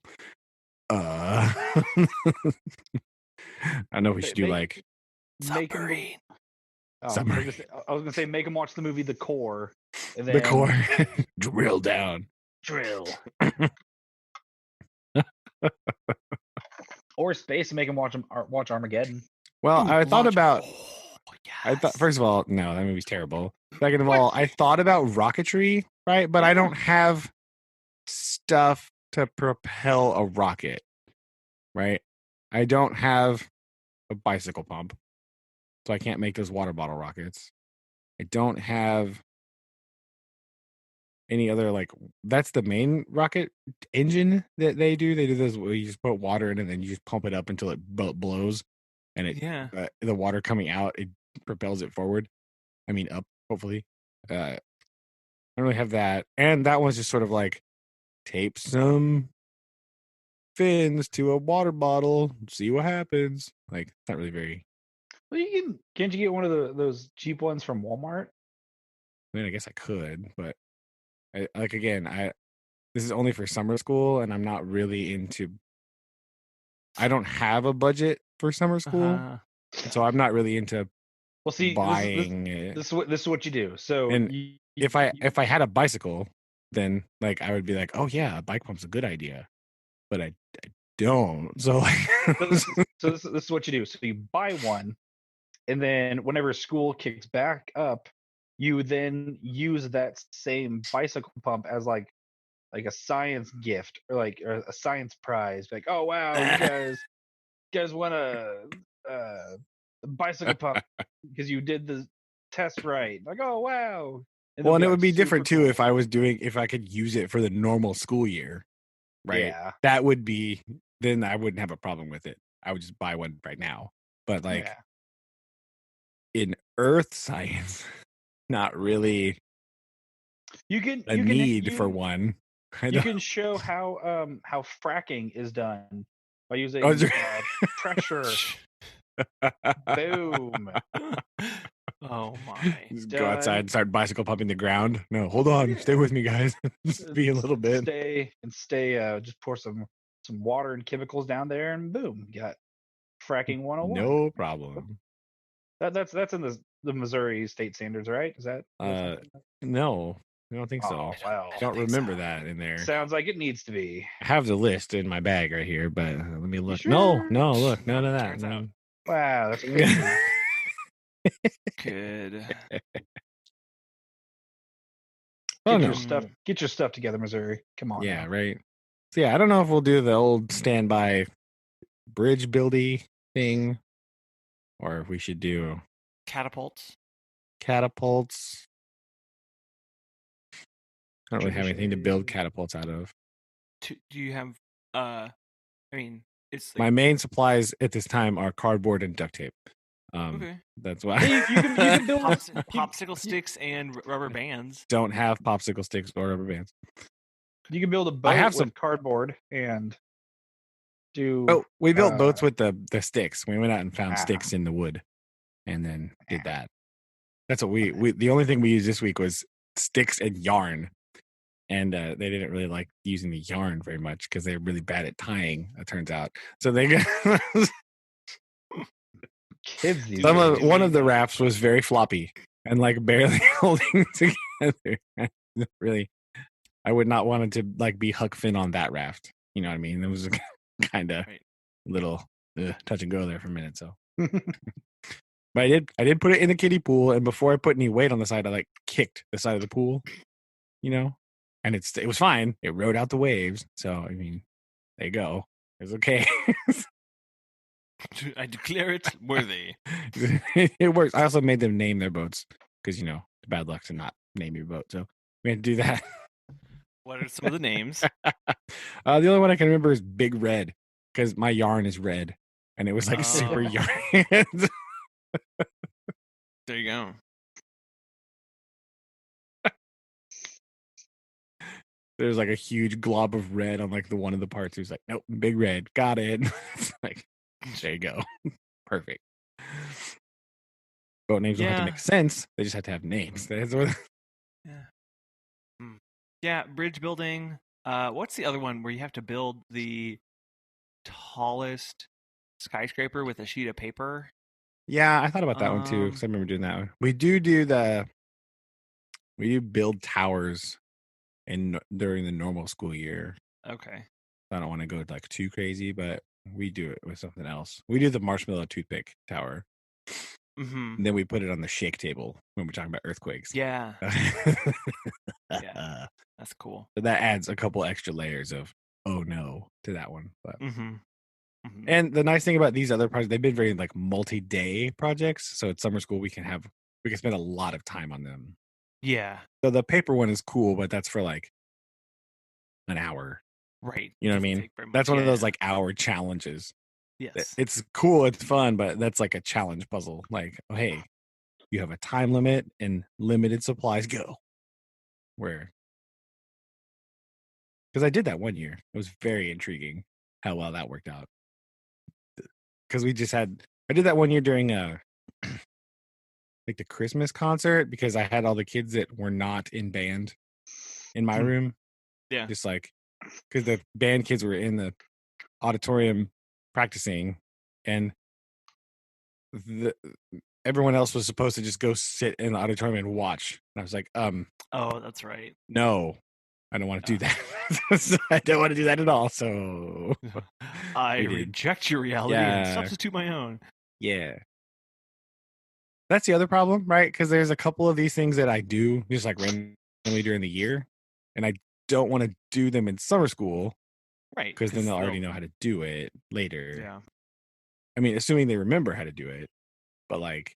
[SPEAKER 2] I know we should do like
[SPEAKER 1] submarine.
[SPEAKER 3] Submarine. I was gonna say make them watch the movie The Core. And then
[SPEAKER 2] The Core. Drill down.
[SPEAKER 3] Drill. Or space and make them watch Armageddon.
[SPEAKER 2] Well, I thought about.
[SPEAKER 1] Yes.
[SPEAKER 2] I thought, first of all, no, that movie's terrible. Second of all, I thought about rocketry, right? But I don't have stuff to propel a rocket, right? I don't have a bicycle pump, so I can't make those water bottle rockets. I don't have any other, like, that's the main rocket engine that they do. They do this where you just put water in and then you just pump it up until it blows, and the water coming out, it propels it forward. I mean, up, hopefully. I don't really have that. And that one's just sort of like, tape some fins to a water bottle, see what happens. Like, it's not really very.
[SPEAKER 3] Well, can't you get one of those cheap ones from Walmart?
[SPEAKER 2] I mean, I guess I could, but this is only for summer school, and I'm not really into. I don't have a budget for summer school, so I'm not really into.
[SPEAKER 3] Well, see,
[SPEAKER 2] buying it.
[SPEAKER 3] This is what you do. So,
[SPEAKER 2] and if I had a bicycle, then like I would be like, oh yeah, a bike pump's a good idea, but I don't. So like,
[SPEAKER 3] so this is what you do. So you buy one, and then whenever school kicks back up, you then use that same bicycle pump as like a science gift or a science prize. Like, oh wow, you guys won a bicycle pump because you did the test right. Like, oh wow.
[SPEAKER 2] And it would be different too if I could use it for the normal school year, right?
[SPEAKER 3] Yeah.
[SPEAKER 2] That would be, then I wouldn't have a problem with it. I would just buy one right now. But like in earth science, not really.
[SPEAKER 3] You can
[SPEAKER 2] need for one.
[SPEAKER 3] You can show how fracking is done by using pressure. Boom.
[SPEAKER 1] Oh my.
[SPEAKER 2] Just go outside and start bicycle pumping the ground. No, hold on. Stay with me, guys. Just be a little bit.
[SPEAKER 3] Stay, just pour some water and chemicals down there and boom, you got fracking 101.
[SPEAKER 2] No problem.
[SPEAKER 3] That's in the Missouri state standards, right? Is that
[SPEAKER 2] no, I don't think so.
[SPEAKER 3] Wow.
[SPEAKER 2] I don't remember that in there.
[SPEAKER 3] Sounds like it needs to be.
[SPEAKER 2] I have the list in my bag right here, but let me look.
[SPEAKER 3] Sure?
[SPEAKER 2] No, look, none of that. No.
[SPEAKER 3] Wow, that's crazy.
[SPEAKER 1] Good.
[SPEAKER 2] Oh
[SPEAKER 3] Get
[SPEAKER 2] no.
[SPEAKER 3] your stuff. Get your stuff together, Missouri. Come on.
[SPEAKER 2] Yeah,
[SPEAKER 3] now.
[SPEAKER 2] right. So yeah, I don't know if we'll do the old standby bridge buildy thing, or if we should do
[SPEAKER 1] Catapults.
[SPEAKER 2] catapults. I don't really have anything to build
[SPEAKER 3] Tradition.
[SPEAKER 2] catapults out of.
[SPEAKER 1] Do you have? I mean, it's like,
[SPEAKER 2] My main supplies at this time are cardboard and duct tape.
[SPEAKER 1] okay.
[SPEAKER 2] That's why
[SPEAKER 3] Hey, you can build
[SPEAKER 1] Popsicle sticks and rubber bands.
[SPEAKER 2] don't have popsicle sticks or rubber bands.
[SPEAKER 3] You can build a boat
[SPEAKER 2] I have
[SPEAKER 3] with
[SPEAKER 2] some
[SPEAKER 3] cardboard and do.
[SPEAKER 2] Oh, we built boats with the sticks. We went out and found
[SPEAKER 3] Ah.
[SPEAKER 2] sticks in the wood, and then did that. That's what we. The only thing we used this week was sticks and yarn, and they didn't really like using the yarn very much because they're really bad at tying. It turns out, so they got
[SPEAKER 3] Kids these
[SPEAKER 2] some
[SPEAKER 3] days.
[SPEAKER 2] of one of the rafts was very floppy and like barely holding together. Really, I would not want it to like be Huck Finn on that raft. You know what I mean? It was kind of
[SPEAKER 1] Right.
[SPEAKER 2] little touch and go there for a minute. So, but I did put it in the kiddie pool, and before I put any weight on the side, I like kicked the side of the pool, you know, and it was fine. It rode out the waves. So I mean, there you go. It was okay.
[SPEAKER 1] I declare it worthy.
[SPEAKER 2] It works. I also made them name their boats because you know it's bad luck to not name your boat. So we had to do that.
[SPEAKER 1] What are some of the names?
[SPEAKER 2] The only one I can remember is Big Red because my yarn is red, and it was like super
[SPEAKER 1] Oh.
[SPEAKER 2] yarn.
[SPEAKER 1] There you go.
[SPEAKER 2] There's like a huge glob of red on like the one of the parts. He was like, nope, Big Red, got it. It's like, there you go, perfect. Boat names don't have to make sense; they just have to have names. That's what.
[SPEAKER 1] Yeah. Yeah, bridge building. What's the other one where you have to build the tallest skyscraper with a sheet of paper?
[SPEAKER 2] Yeah, I thought about that one too because I remember doing that one. We do build towers during the normal school year.
[SPEAKER 1] Okay.
[SPEAKER 2] I don't want to go like too crazy, but we do it with something else. We do the marshmallow toothpick tower.
[SPEAKER 1] Mm-hmm.
[SPEAKER 2] And then we put it on the shake table when we're talking about earthquakes.
[SPEAKER 1] Yeah. Yeah. That's cool.
[SPEAKER 2] So that adds a couple extra layers of oh no to that one. But
[SPEAKER 1] Mm-hmm. Mm-hmm.
[SPEAKER 2] and the nice thing about these other projects, they've been very like multi-day projects. So at summer school we can spend a lot of time on them.
[SPEAKER 1] Yeah.
[SPEAKER 2] So the paper one is cool, but that's for like an hour.
[SPEAKER 1] Right.
[SPEAKER 2] You know what I mean? That's one of those like hour challenges.
[SPEAKER 1] Yes.
[SPEAKER 2] It's cool, it's fun, but that's like a challenge puzzle. Like, oh, hey, you have a time limit and limited supplies, go. Where? Because I did that one year. It was very intriguing how well that worked out. Because I did that one year during like the Christmas concert because I had all the kids that were not in band in my room.
[SPEAKER 1] Yeah.
[SPEAKER 2] Just like, because the band kids were in the auditorium practicing and everyone else was supposed to just go sit in the auditorium and watch. And I was like,
[SPEAKER 1] oh, that's right.
[SPEAKER 2] No, I don't want to do that. I don't want to do that at all. So
[SPEAKER 1] I reject your reality and substitute my own.
[SPEAKER 2] Yeah. That's the other problem, right? Because there's a couple of these things that I do just like randomly during the year, and I don't want to do them in summer school.
[SPEAKER 1] Right.
[SPEAKER 2] Because then they'll already know how to do it later.
[SPEAKER 1] Yeah.
[SPEAKER 2] I mean, assuming they remember how to do it, but like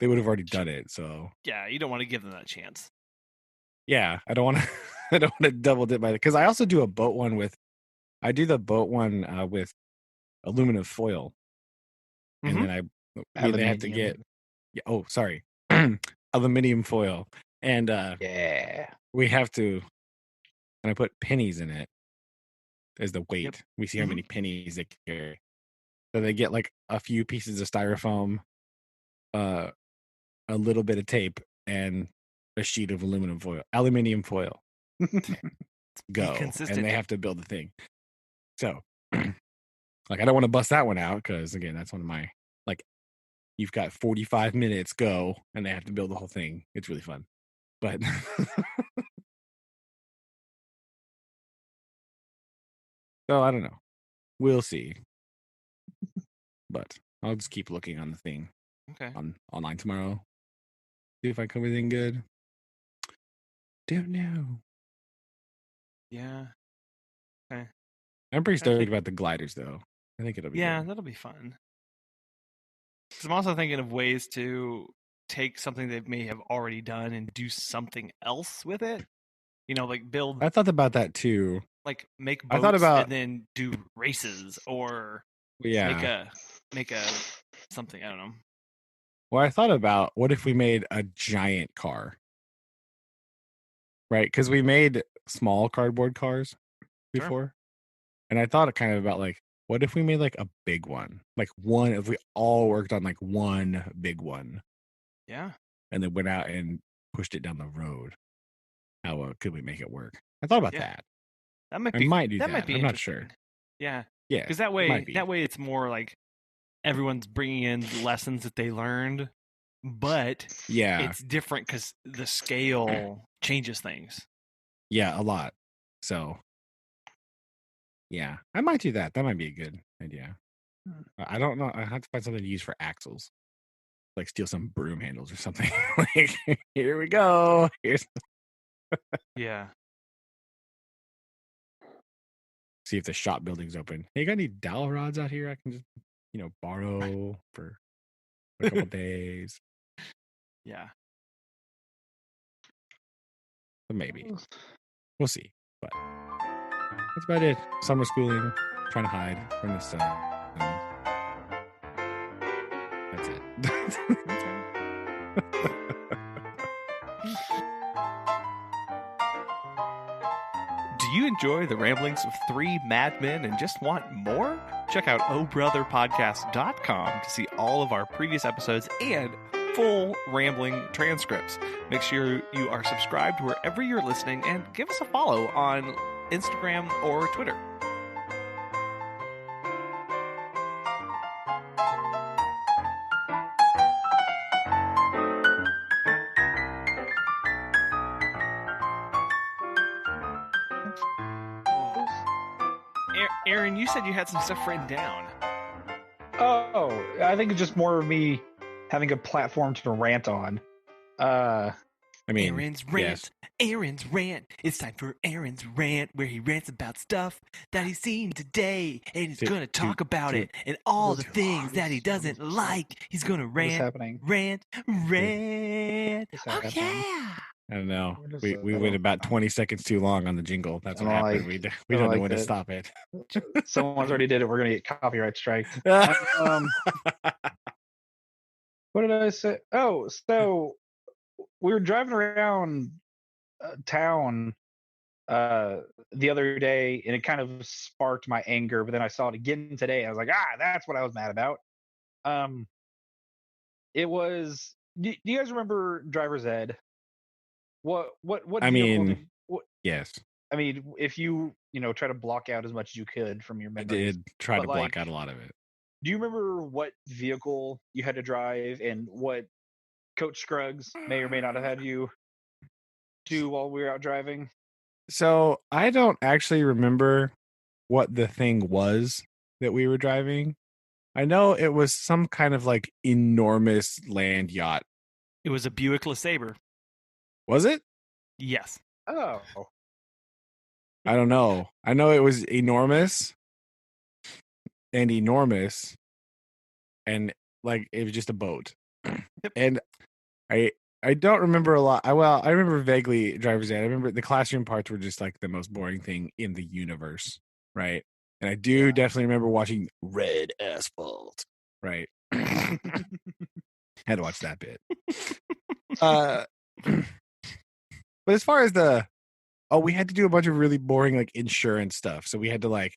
[SPEAKER 2] they would have already done it. So
[SPEAKER 1] yeah, you don't want to give them that chance.
[SPEAKER 2] Yeah, I don't want to. I don't want to double dip by because I also do a boat one with. I do the boat one with aluminum foil, and then they have to get. Yeah. Oh, sorry, aluminium foil, and we have to. And I put pennies in it as the weight. Yep. We see how many pennies they carry. So they get like a few pieces of styrofoam, a little bit of tape, and a sheet of aluminium foil. Go, and they have to build the thing. So, like, I don't want to bust that one out because again, that's one of my like. You've got 45 minutes, go, and they have to build the whole thing. It's really fun, but so I don't know. We'll see, but I'll just keep looking on the thing.
[SPEAKER 1] Okay.
[SPEAKER 2] On online tomorrow. See if I cover anything good. Don't know.
[SPEAKER 1] Yeah. Okay.
[SPEAKER 2] I'm pretty
[SPEAKER 1] I
[SPEAKER 2] stoked
[SPEAKER 1] think-
[SPEAKER 2] about the gliders, though. I think it'll be
[SPEAKER 1] Yeah,
[SPEAKER 2] good.
[SPEAKER 1] that'll be fun. 'Cause I'm also thinking of ways to take something they may have already done and do something else with it. You know, like build,
[SPEAKER 2] I thought about that too.
[SPEAKER 1] like make
[SPEAKER 2] I thought
[SPEAKER 1] boats
[SPEAKER 2] about-
[SPEAKER 1] and then do races or
[SPEAKER 2] Yeah.
[SPEAKER 1] make a something. I don't know.
[SPEAKER 2] Well, I thought about what if we made a giant car, right? Because we made small cardboard cars
[SPEAKER 1] Sure.
[SPEAKER 2] before, and I thought kind of about like, what if we made like a big one, like one? If we all worked on like one big one,
[SPEAKER 1] Yeah.
[SPEAKER 2] and then went out and pushed it down the road, how could we make it work? I thought about
[SPEAKER 1] Yeah.
[SPEAKER 2] that.
[SPEAKER 1] That might
[SPEAKER 2] I
[SPEAKER 1] be.
[SPEAKER 2] might do
[SPEAKER 1] that might
[SPEAKER 2] that.
[SPEAKER 1] be
[SPEAKER 2] I'm not sure.
[SPEAKER 1] interesting. Yeah.
[SPEAKER 2] Yeah,
[SPEAKER 1] Because that
[SPEAKER 2] might be.
[SPEAKER 1] way it's more like everyone's bringing in lessons that they learned, but
[SPEAKER 2] Yeah,
[SPEAKER 1] it's different because the scale changes things.
[SPEAKER 2] yeah, a lot. So, yeah, I might do that. That might be a good idea. I don't know. I have to find something to use for axles, like steal some broom handles or something. Like, here we go. Here's
[SPEAKER 1] Yeah.
[SPEAKER 2] see if the shop building's open. Hey, you got any dowel rods out here? I can just, borrow for a couple days.
[SPEAKER 1] Yeah.
[SPEAKER 2] But maybe we'll see. But that's about it. Summer schooling, trying to hide from the sun. That's it.
[SPEAKER 1] Do you enjoy the ramblings of three madmen and just want more? Check out obrotherpodcast.com to see all of our previous episodes and full rambling transcripts. Make sure you are subscribed wherever you're listening and give us a follow on Instagram or Twitter. Aaron, you said you had some stuff written down.
[SPEAKER 3] Oh, I think it's just more of me having a platform to rant on.
[SPEAKER 2] I mean,
[SPEAKER 1] Aaron's rant.
[SPEAKER 2] yes.
[SPEAKER 1] Aaron's rant. It's time for Aaron's rant, where he rants about stuff that he's seen today, and he's gonna talk about it and all the things that he doesn't like. He's gonna
[SPEAKER 3] What is
[SPEAKER 1] rant,
[SPEAKER 3] happening?
[SPEAKER 1] rant.
[SPEAKER 3] What's
[SPEAKER 1] Oh
[SPEAKER 3] happening?
[SPEAKER 1] yeah.
[SPEAKER 2] I don't know.
[SPEAKER 3] What is
[SPEAKER 2] We
[SPEAKER 3] that?
[SPEAKER 2] went about 20 seconds too long on the jingle. That's what
[SPEAKER 3] I don't
[SPEAKER 2] happened.
[SPEAKER 3] like-
[SPEAKER 2] We
[SPEAKER 3] I
[SPEAKER 2] don't
[SPEAKER 3] don't
[SPEAKER 2] know
[SPEAKER 3] like
[SPEAKER 2] when to
[SPEAKER 3] that.
[SPEAKER 2] stop it.
[SPEAKER 3] Someone's already did it. We're gonna get copyright strike. What did I say? Oh, so we were driving around town the other day, and it kind of sparked my anger. But then I saw it again today. I was like, that's what I was mad about. It was. Do you guys remember driver's ed? What
[SPEAKER 2] I
[SPEAKER 3] vehicle
[SPEAKER 2] mean,
[SPEAKER 3] what,
[SPEAKER 2] yes,
[SPEAKER 3] I mean, if you try to block out as much as you could from your
[SPEAKER 2] I
[SPEAKER 3] memories.
[SPEAKER 2] did try
[SPEAKER 3] but,
[SPEAKER 2] to block
[SPEAKER 3] like,
[SPEAKER 2] out a lot of it.
[SPEAKER 3] Do you remember what vehicle you had to drive and what Coach Scruggs may or may not have had you do while we were out driving?
[SPEAKER 2] So I don't actually remember what the thing was that we were driving. I know it was some kind of like enormous land yacht.
[SPEAKER 1] It was a Buick LeSabre.
[SPEAKER 2] Was it?
[SPEAKER 1] Yes.
[SPEAKER 3] Oh,
[SPEAKER 2] I don't know. I know it was enormous and like it was just a boat.
[SPEAKER 1] Yep.
[SPEAKER 2] And I don't remember a lot. I remember vaguely driver's ed. I remember the classroom parts were just like the most boring thing in the universe, right? And I do definitely remember watching Red Asphalt, right? Had to watch that bit. But as far as we had to do a bunch of really boring like insurance stuff. So we had to like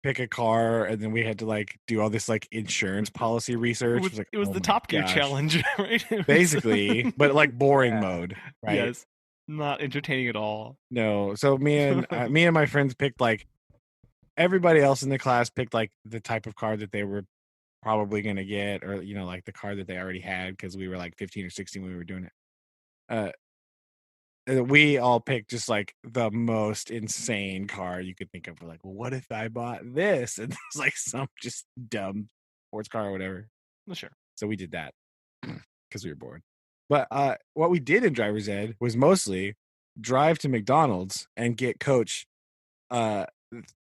[SPEAKER 2] pick a car, and then we had to like do all this like insurance policy research.
[SPEAKER 1] It was
[SPEAKER 2] oh
[SPEAKER 1] the
[SPEAKER 2] my
[SPEAKER 1] Top Gear
[SPEAKER 2] gosh.
[SPEAKER 1] challenge, right? It was-
[SPEAKER 2] Basically, but like boring
[SPEAKER 3] Yeah.
[SPEAKER 2] mode, right?
[SPEAKER 1] Yes. Not entertaining at all.
[SPEAKER 2] No. So me and my friends picked like everybody else in the class picked like the type of car that they were probably going to get, or like the car that they already had, because we were like 15 or 16 when we were doing it. We all picked just like the most insane car you could think of. We're like, well, what if I bought this? And it's like some just dumb sports car or whatever.
[SPEAKER 1] Well, sure.
[SPEAKER 2] So we did that because we were bored. But what we did in driver's ed was mostly drive to McDonald's and get Coach the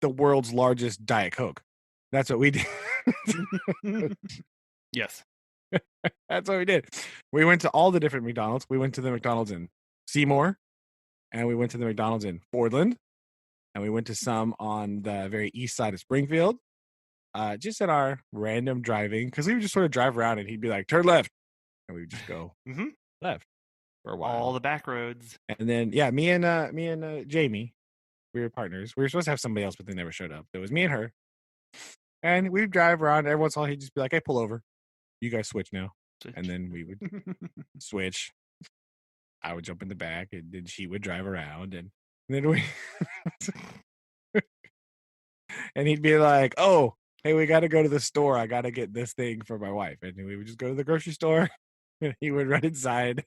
[SPEAKER 2] world's largest Diet Coke. That's what we did.
[SPEAKER 1] Yes.
[SPEAKER 2] That's what we did. We went to all the different McDonald's. We went to the McDonald's in Seymour, and we went to the McDonald's in Fordland, and we went to some on the very east side of Springfield. Just in our random driving, because we would just sort of drive around, and he'd be like, "Turn left," and we would just go left for a while.
[SPEAKER 1] All the back roads.
[SPEAKER 2] And then me and Jamie, we were partners. We were supposed to have somebody else, but they never showed up. It was me and her, and we'd drive around. Every once in a while, he'd just be like, "Hey, pull over. You guys switch now." And then we would switch. I would jump in the back, and then she would drive around, and then we and he'd be like, "Oh, hey, we got to go to the store. I got to get this thing for my wife." And we would just go to the grocery store, and he would run inside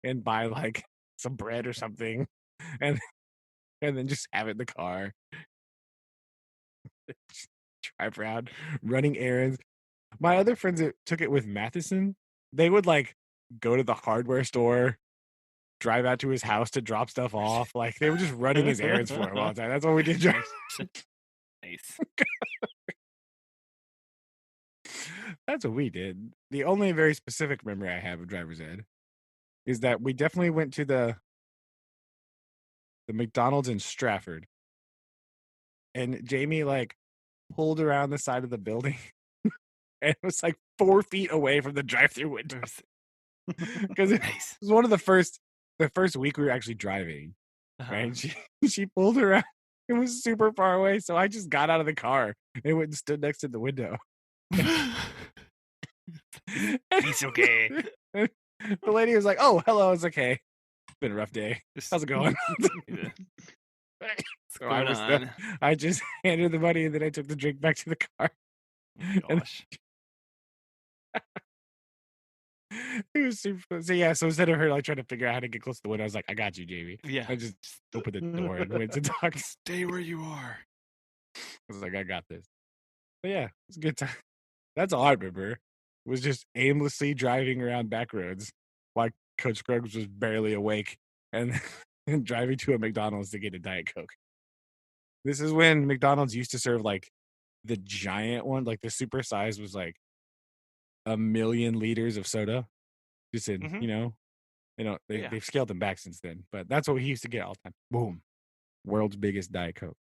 [SPEAKER 2] and buy like some bread or something, and then just have it in the car. Just drive around, running errands. My other friends that took it with Matheson, they would like go to the hardware store, drive out to his house to drop stuff off. Like they were just running his errands for him all the time. That's what we did.
[SPEAKER 1] Nice.
[SPEAKER 2] That's what we did. The only very specific memory I have of driver's ed is that we definitely went to the McDonald's in Stratford, and Jamie like pulled around the side of the building, and it was like 4 feet away from the drive-through windows because it was one of the first week we were actually driving. Right? She pulled around. It was super far away, so I just got out of the car and went and stood next to the window.
[SPEAKER 1] He's okay.
[SPEAKER 2] The lady was like, "Oh, hello." It's okay. It's been a rough day. How's it going? So I just handed the money, and then I took the drink back to the car.
[SPEAKER 1] Oh, gosh.
[SPEAKER 2] It was super. So yeah, so instead of her like trying to figure out how to get close to the window, I was like, "I got you, Jamie."
[SPEAKER 1] Yeah.
[SPEAKER 2] I just opened the door and went to talk.
[SPEAKER 1] Stay where you are.
[SPEAKER 2] I was like, "I got this." But yeah, it's a good time. That's all I remember. Was just aimlessly driving around back roads while Coach Scruggs was barely awake and driving to a McDonald's to get a Diet Coke. This is when McDonald's used to serve like the giant one, like the super size was like 1 million liters of soda. Just in, they've scaled them back since then. But that's what we used to get all the time. Boom. World's biggest Diet Coke.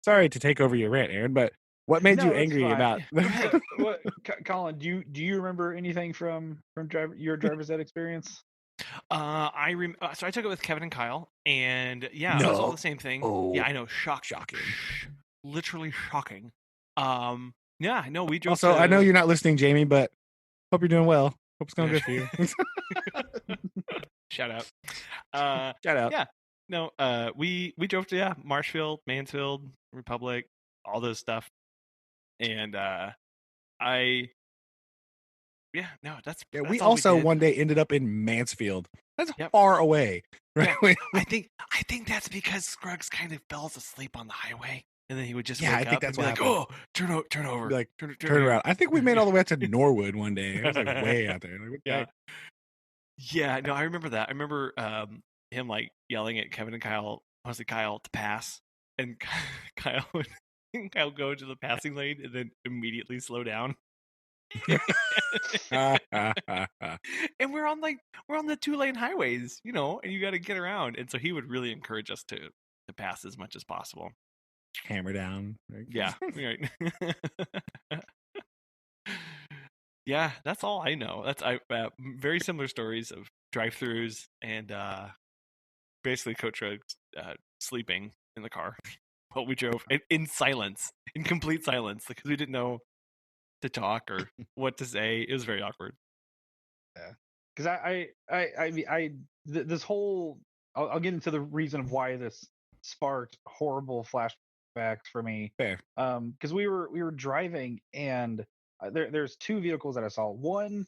[SPEAKER 2] Sorry to take over your rant, Aaron, but what made you angry about
[SPEAKER 3] what, Collin, do you remember anything from your driver's ed experience?
[SPEAKER 1] So I took it with Kevin and Kyle, and it was all the same thing.
[SPEAKER 2] Oh,
[SPEAKER 1] yeah, I know, shocking, literally shocking. We drove.
[SPEAKER 2] Also, I know you're not listening, Jamie, but hope you're doing well. Hope it's going good for you.
[SPEAKER 1] Shout out.
[SPEAKER 2] Shout out.
[SPEAKER 1] Yeah. No, we drove to Marshfield, Mansfield, Republic, all those stuff. And
[SPEAKER 2] we also one day ended up in Mansfield. That's far away. Right?
[SPEAKER 1] Yeah. I think that's because Scruggs kind of falls asleep on the highway, and then he would just wake
[SPEAKER 2] I think
[SPEAKER 1] up
[SPEAKER 2] that's
[SPEAKER 1] and
[SPEAKER 2] what
[SPEAKER 1] be like, "Oh, turn over,
[SPEAKER 2] like
[SPEAKER 1] turn
[SPEAKER 2] around." I think we made all the way out to Norwood one day. It was like way out there. Like,
[SPEAKER 1] yeah. No, I remember that. I remember him like yelling at Kevin and Kyle, mostly Kyle, to pass, and Kyle would go to the passing lane and then immediately slow down. And we're on the 2-lane highways, and you got to get around. And so he would really encourage us to pass as much as possible.
[SPEAKER 2] Hammer down.
[SPEAKER 1] Yeah. Right. Yeah, that's all I know. That's very similar stories of drive-throughs and basically Coach Ruggs sleeping in the car while we drove in silence, in complete silence, because we didn't know to talk or what to say. It was very awkward.
[SPEAKER 3] Yeah, because this whole I'll get into the reason of why this sparked horrible flashbacks for me.
[SPEAKER 2] Fair.
[SPEAKER 3] Because we were driving and there's 2 vehicles that I saw. One,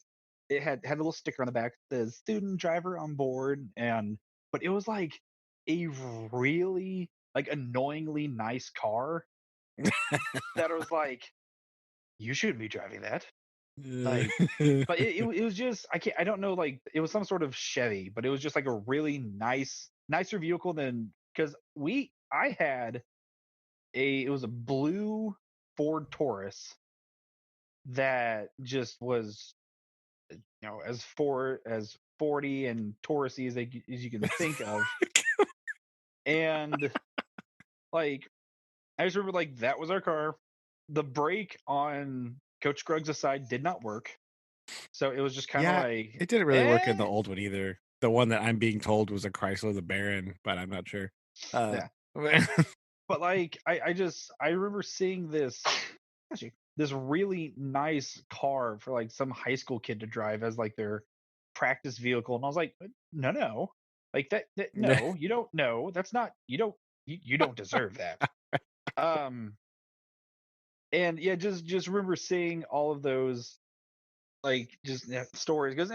[SPEAKER 3] it had a little sticker on the back that says student driver on board, but it was like a really like annoyingly nice car that I was like, you shouldn't be driving that. Like, but it was just I don't know, like it was some sort of Chevy, but it was just like a really nicer vehicle than because I had it was a blue Ford Taurus that just was as 40 and Taurusy as you can think of. And like I just remember like that was our car. The brake on Coach Scruggs' side did not work. So it was just kind of
[SPEAKER 2] Yeah,
[SPEAKER 3] like,
[SPEAKER 2] it didn't really work in the old one either. The one that I'm being told was a Chrysler the Baron, but I'm not sure.
[SPEAKER 3] yeah. But like I remember seeing this really nice car for like some high school kid to drive as like their practice vehicle, and I was like, no, like that no, you don't know, that's not you don't deserve that. Um, and yeah, just remember seeing all of those like just stories because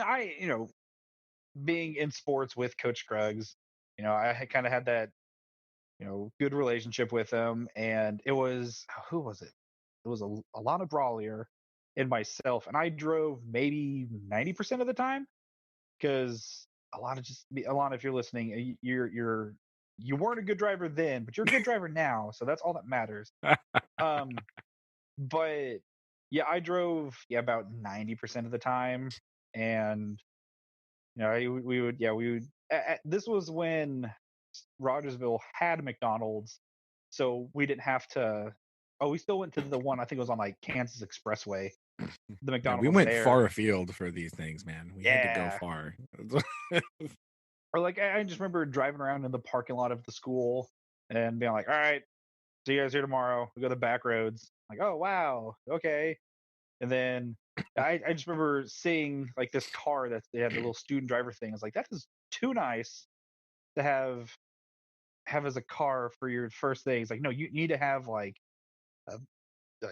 [SPEAKER 3] being in sports with Coach Scruggs, I had kind of had that good relationship with him, and it was who was it? It was a lot of Brawlier and myself, and I drove maybe 90% of the time because a lot. If you're listening, you weren't a good driver then, but you're a good driver now, so that's all that matters. But yeah, I drove about 90% of the time, and we would. This was when Rogersville had McDonald's, so we didn't have to. Oh, we still went to the one I think it was on like Kansas Expressway. The
[SPEAKER 2] Yeah, we
[SPEAKER 3] McDonald's
[SPEAKER 2] went
[SPEAKER 3] there.
[SPEAKER 2] far afield for these things, man. We had to go
[SPEAKER 3] Yeah.
[SPEAKER 2] far.
[SPEAKER 3] Or like I just remember driving around in the parking lot of the school and being like, "All right, see you guys here tomorrow. We go the back roads." Like, "Oh wow, okay." And then I just remember seeing like this car that they had the little student driver thing. I was like, "That is too nice to have as a car for your first thing." It's like, no, you need to have a,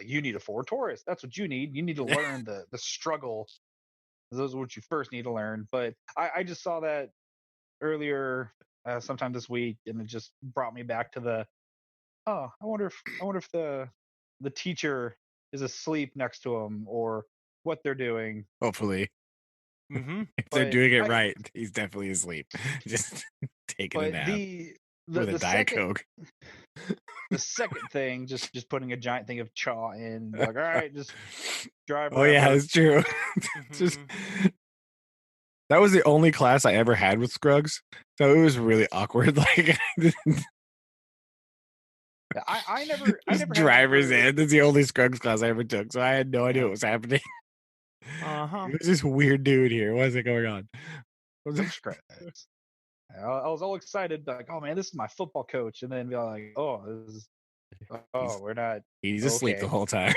[SPEAKER 3] you need a Ford Taurus. That's what you need. You need to learn the struggle. Those are what you first need to learn. But I just saw that earlier sometime this week, and it just brought me back to I wonder if the teacher is asleep next to him or what they're doing.
[SPEAKER 2] Hopefully,
[SPEAKER 1] Mm-hmm.
[SPEAKER 2] if they're
[SPEAKER 3] But
[SPEAKER 2] doing it right, he's definitely asleep. Just taking a
[SPEAKER 3] but
[SPEAKER 2] nap
[SPEAKER 3] the
[SPEAKER 2] with a
[SPEAKER 3] the
[SPEAKER 2] Diet
[SPEAKER 3] second
[SPEAKER 2] Coke.
[SPEAKER 3] the second thing, just putting a giant thing of chaw in, and be like, all right, just drive
[SPEAKER 2] Oh yeah,
[SPEAKER 3] wherever.
[SPEAKER 2] it's true. Just that was the only class I ever had with Scruggs, so it was really awkward. Like
[SPEAKER 3] I never
[SPEAKER 2] just
[SPEAKER 3] had
[SPEAKER 2] driver's
[SPEAKER 3] ever.
[SPEAKER 2] ed. That's the only Scruggs class I ever took, so I had no idea what was happening.
[SPEAKER 1] Uh-huh.
[SPEAKER 2] It was this weird dude here. What is it going on?
[SPEAKER 3] Coach credits. I was all excited, like, oh man, this is my football coach, and then be like, we're not.
[SPEAKER 2] He's asleep the
[SPEAKER 3] Okay.
[SPEAKER 2] whole time.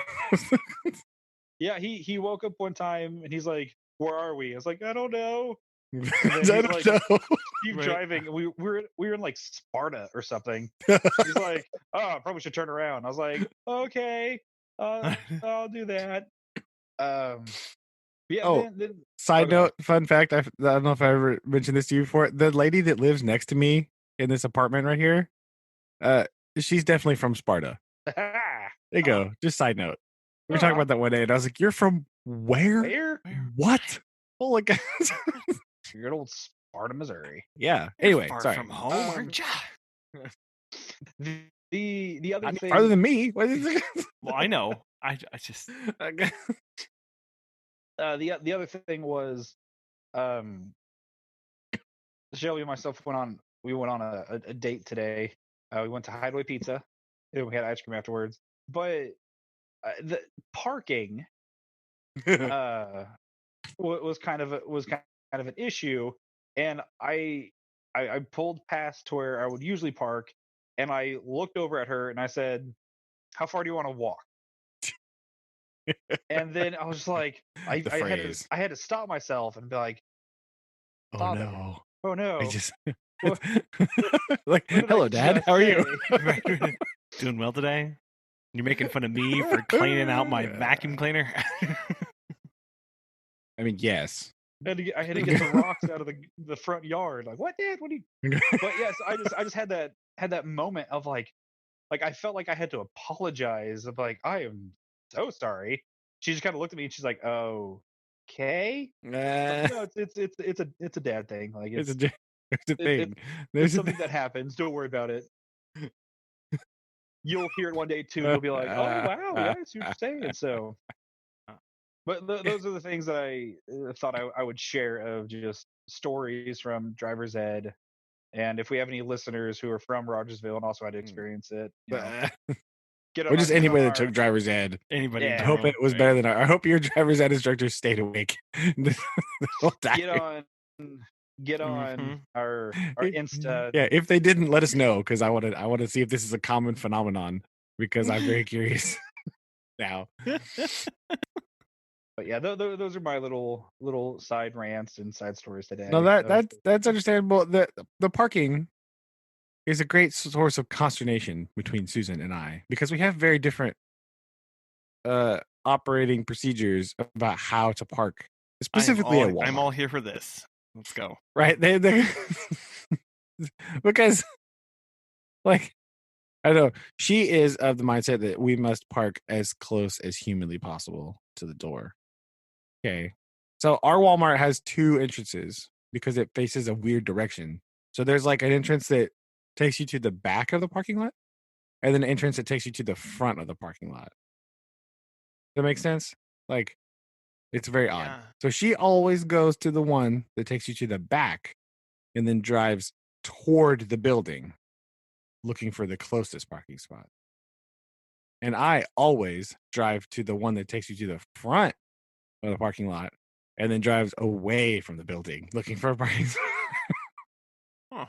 [SPEAKER 3] Yeah, he woke up one time and he's like, "Where are we?" I was like, "I don't know." And
[SPEAKER 2] I
[SPEAKER 3] then he's
[SPEAKER 2] don't
[SPEAKER 3] like,
[SPEAKER 2] know.
[SPEAKER 3] "Keep
[SPEAKER 1] Right.
[SPEAKER 3] driving." We were in like Sparta or something. He's like, "Oh, I probably should turn around." I was like, "Okay, I'll do that." Yeah.
[SPEAKER 2] Oh,
[SPEAKER 3] Then oh,
[SPEAKER 2] side
[SPEAKER 3] go ahead.
[SPEAKER 2] note, fun fact. I don't know if I ever mentioned this to you before. The lady that lives next to me in this apartment right here, uh, she's definitely from Sparta. There you go. Just side note. We were talking about that one day, and I was like, "You're from where?
[SPEAKER 3] Where?
[SPEAKER 2] What? Holy cow!"
[SPEAKER 3] You're in old Sparta, Missouri.
[SPEAKER 2] Yeah.
[SPEAKER 1] You're
[SPEAKER 2] Anyway,
[SPEAKER 1] far
[SPEAKER 2] sorry.
[SPEAKER 1] from home, aren't ya?
[SPEAKER 3] The other
[SPEAKER 2] I mean,
[SPEAKER 3] thing.
[SPEAKER 2] farther than me. What is it?
[SPEAKER 1] Well, I know. I just
[SPEAKER 2] Okay.
[SPEAKER 3] The other thing was, Shelby and myself we went on a date today. We went to Hideaway Pizza, and we had ice cream afterwards. But the parking was kind of an issue, and I pulled past to where I would usually park, and I looked over at her and I said, "How far do you want to walk?" And then I was just like,
[SPEAKER 2] The phrase.
[SPEAKER 3] I had to stop myself and be like,
[SPEAKER 2] Oh
[SPEAKER 3] "Father,
[SPEAKER 2] no.
[SPEAKER 3] oh
[SPEAKER 2] I
[SPEAKER 3] no,
[SPEAKER 2] just
[SPEAKER 3] what,
[SPEAKER 2] like,
[SPEAKER 3] what did I
[SPEAKER 2] hello, Dad.
[SPEAKER 3] just
[SPEAKER 2] How are you?
[SPEAKER 3] say?"
[SPEAKER 1] doing well today. You're making fun of me for cleaning out my vacuum cleaner.
[SPEAKER 2] I mean, yes.
[SPEAKER 3] I had to get the rocks out of the front yard. Like, what, Dad? What do you? But yes, I just had that moment of like I felt like I had to apologize. Of like, I am so sorry. she just kind of looked at me and she's like, "Oh, okay."
[SPEAKER 2] Uh,
[SPEAKER 3] No, it's a dad thing. Like
[SPEAKER 2] it's
[SPEAKER 3] it's
[SPEAKER 2] a it's a thing.
[SPEAKER 3] it's
[SPEAKER 2] There's
[SPEAKER 3] something that happens. Don't worry about it. You'll hear it one day too, and you'll be like, "Oh wow, yeah, I see what you're saying." So, but those are the things that I thought I would share of just stories from driver's ed. And if we have any listeners who are from Rogersville and also had to experience it, get
[SPEAKER 2] or just
[SPEAKER 3] on
[SPEAKER 2] anybody that
[SPEAKER 3] our
[SPEAKER 2] took driver's ed.
[SPEAKER 1] Anybody in
[SPEAKER 3] Yeah.
[SPEAKER 2] I hope
[SPEAKER 1] general,
[SPEAKER 2] it was
[SPEAKER 1] right?
[SPEAKER 2] better than I hope your driver's ed instructor stayed awake the whole time.
[SPEAKER 3] get on our Insta.
[SPEAKER 2] Yeah, if they didn't, let us know because I want to see if this is a common phenomenon because I'm very curious now.
[SPEAKER 3] But yeah, those are my little side rants and side stories today.
[SPEAKER 2] No, that's understandable. The parking is a great source of consternation between Susan and I because we have very different operating procedures about how to park, specifically at Walmart.
[SPEAKER 1] I'm all here for this. Let's go.
[SPEAKER 2] Right? They because like I don't know, she is of the mindset that we must park as close as humanly possible to the door. Okay. So our Walmart has two entrances because it faces a weird direction. So there's like an entrance that takes you to the back of the parking lot and then an entrance that takes you to the front of the parking lot. That makes sense? Like it's very odd.
[SPEAKER 1] Yeah.
[SPEAKER 2] So she always goes to the one that takes you to the back and then drives toward the building looking for the closest parking spot. And I always drive to the one that takes you to the front of the parking lot and then drives away from the building looking for a parking spot.
[SPEAKER 1] Huh.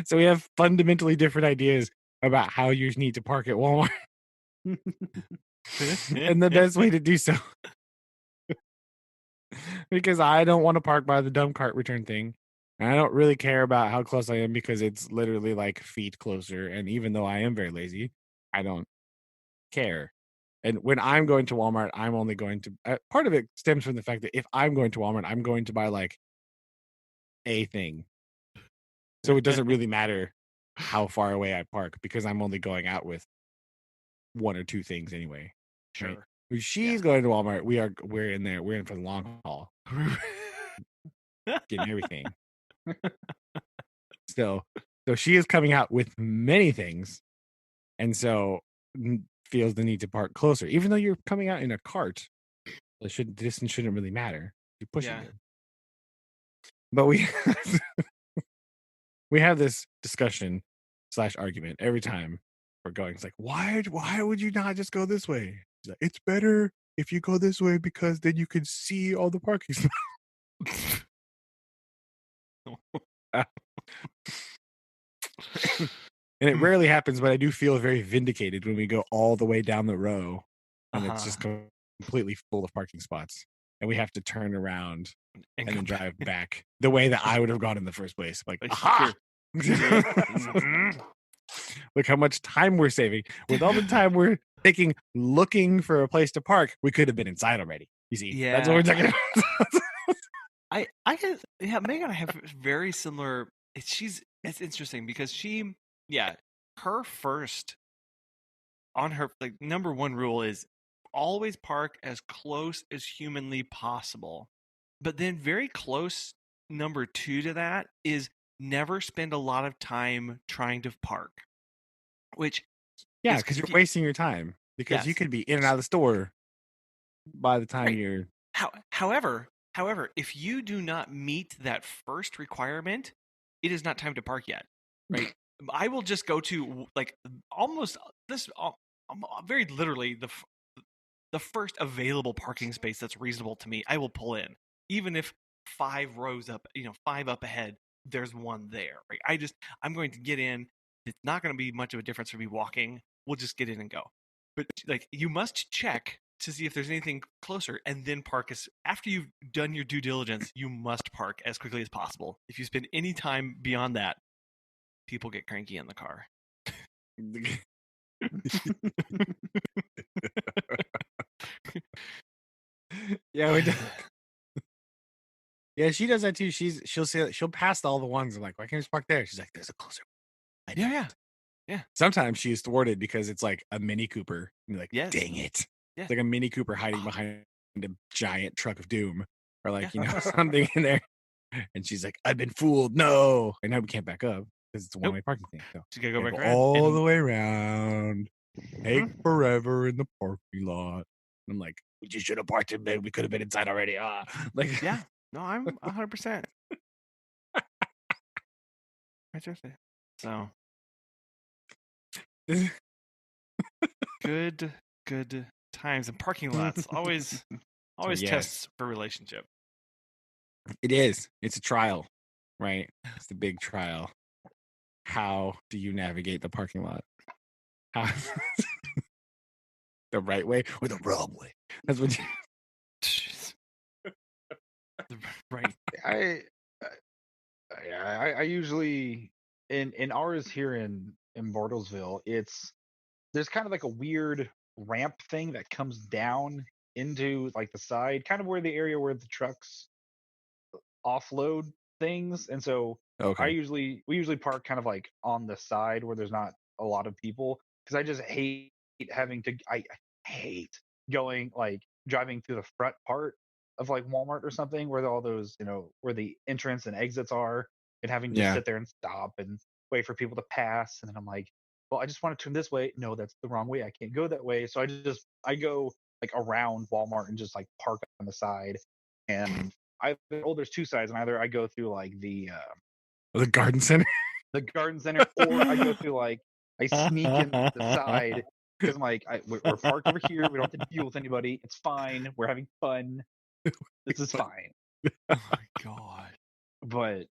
[SPEAKER 2] So we have fundamentally different ideas about how you need to park at Walmart. And the best way to do so. Because I don't want to park by the dumb cart return thing. And I don't really care about how close I am because it's literally like feet closer. And even though I am very lazy, I don't care. And when I'm going to Walmart, I'm only going to part of it stems from the fact that if I'm going to Walmart, I'm going to buy like a thing. So it doesn't really matter how far away I park because I'm only going out with one or two things anyway.
[SPEAKER 1] Sure.
[SPEAKER 2] Right? When she's going to Walmart, we're in there. We're in for the long haul. Getting everything. So she is coming out with many things. And so feels the need to park closer. Even though you're coming out in a cart, the distance shouldn't really matter. You're pushing it. But we have this discussion / argument every time we're going. It's like, why would you not just go this way? She's like, it's better if you go this way because then you can see all the parking spots. And it rarely happens, but I do feel very vindicated when we go all the way down the row and it's just completely full of parking spots. And we have to turn around and then drive back the way that I would have gone in the first place. Like, aha! Look how much time we're saving. With all the time we're taking looking for a place to park, we could have been inside already. You see? That's what we're talking about.
[SPEAKER 1] Megan and I have very similar. It's interesting because her first on her like number one rule is always park as close as humanly possible. But then very close number 2 to that is never spend a lot of time trying to park. Which
[SPEAKER 2] because you're wasting your time because you could be in and out of the store by the time you're.
[SPEAKER 1] However, if you do not meet that first requirement, it is not time to park yet, right? I will just go to like almost this very literally the first available parking space that's reasonable to me. I will pull in, even if 5 rows up, 5 up ahead, there's one there. Right? I'm going to get in. It's not going to be much of a difference for me walking. We'll just get in and go. But like you must check to see if there's anything closer and then park after you've done your due diligence. You must park as quickly as possible. If you spend any time beyond that, people get cranky in the car.
[SPEAKER 2] Yeah, we do. Yeah, she does that too. She'll pass all the ones. I'm like, why can't you just park there? She's like, there's a closer one.
[SPEAKER 1] Yeah.
[SPEAKER 2] Sometimes she's thwarted because it's like a Mini Cooper. And you're like,
[SPEAKER 1] yes.
[SPEAKER 2] Dang it.
[SPEAKER 1] Yeah.
[SPEAKER 2] It's like a Mini Cooper hiding behind a giant truck of doom, or like something in there. And she's like, "I've been fooled. No!" And now we can't back up because it's a one-way parking thing. So
[SPEAKER 1] She's gotta go back
[SPEAKER 2] go
[SPEAKER 1] around.
[SPEAKER 2] all the way around. Take forever in the parking lot. And I'm like, we just should have parked in bed. We could have been inside already. Like,
[SPEAKER 1] Yeah. No, I'm 100%. So good times and parking lots. Always
[SPEAKER 2] yes.
[SPEAKER 1] tests for relationship.
[SPEAKER 2] It is. It's a trial, right? It's the big trial. How do you navigate the parking lot? How the right way or the wrong way? That's what you
[SPEAKER 1] Right.
[SPEAKER 3] I usually in ours here in Bartlesville, there's kind of like a weird ramp thing that comes down into like the side, kind of where the area where the trucks offload things. And so
[SPEAKER 2] okay.
[SPEAKER 3] we usually park kind of like on the side where there's not a lot of people, because I just hate having to I hate going like driving through the front part of like Walmart or something where all those, where the entrance and exits are, and having to
[SPEAKER 2] Yeah.
[SPEAKER 3] sit there and stop and wait for people to pass. And then I'm like, well, I just want to turn this way. No, that's the wrong way. I can't go that way. So I go like around Walmart and just like park on the side. And there's two sides, and either I go through like the
[SPEAKER 2] garden center.
[SPEAKER 3] the garden center, or I go through like I sneak in the side, because I'm like, we're parked over here. We don't have to deal with anybody. It's fine. We're having fun. This is fine.
[SPEAKER 1] Oh my god.
[SPEAKER 3] But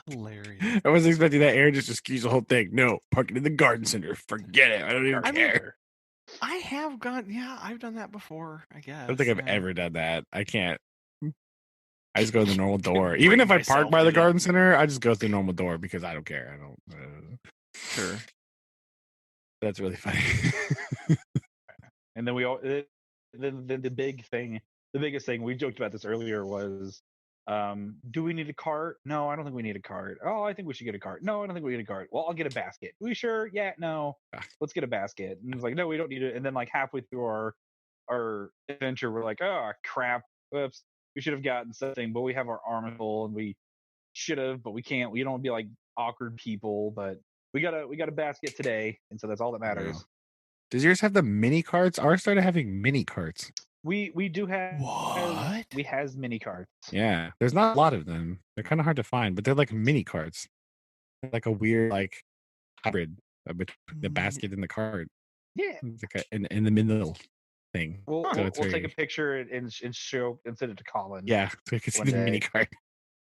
[SPEAKER 1] hilarious.
[SPEAKER 2] I wasn't expecting that Aaron just excuse the whole thing. No, park it in the garden center. Forget it. I don't even care.
[SPEAKER 1] I have I've done that before, I guess.
[SPEAKER 2] I don't think I've ever done that. I can't. I just go to the normal door.
[SPEAKER 1] Bring
[SPEAKER 2] Even if I
[SPEAKER 1] myself
[SPEAKER 2] park by the
[SPEAKER 1] in it.
[SPEAKER 2] garden center, I just go through the normal door because I don't care. I don't.
[SPEAKER 1] Sure.
[SPEAKER 2] That's really funny.
[SPEAKER 3] And then the biggest thing we joked about this earlier was, do we need a cart? No, I don't think we need a cart. Oh, I think we should get a cart. No, I don't think we need a cart. Well, I'll get a basket. We sure? Yeah, no. Let's get a basket. And it's like, no, we don't need it. And then like halfway through our adventure, we're like, oh crap, whoops, we should have gotten something, but we have our arm full, and we should have, but we can't. We don't want to be like awkward people, but we got a basket today, and so that's all that matters.
[SPEAKER 2] Wow. Does yours have the mini carts? Ours started having mini carts.
[SPEAKER 3] We do have
[SPEAKER 1] What?
[SPEAKER 3] we has mini carts.
[SPEAKER 2] Yeah, there's not a lot of them. They're kind of hard to find, but they're like mini carts. They're like a weird like hybrid between the basket and the cart.
[SPEAKER 3] Yeah,
[SPEAKER 2] it's like in the middle thing.
[SPEAKER 3] We'll
[SPEAKER 2] So it's
[SPEAKER 3] take a picture and show and send it to Collin.
[SPEAKER 2] Yeah, so you can see
[SPEAKER 3] one
[SPEAKER 2] the
[SPEAKER 3] day.
[SPEAKER 2] mini cart.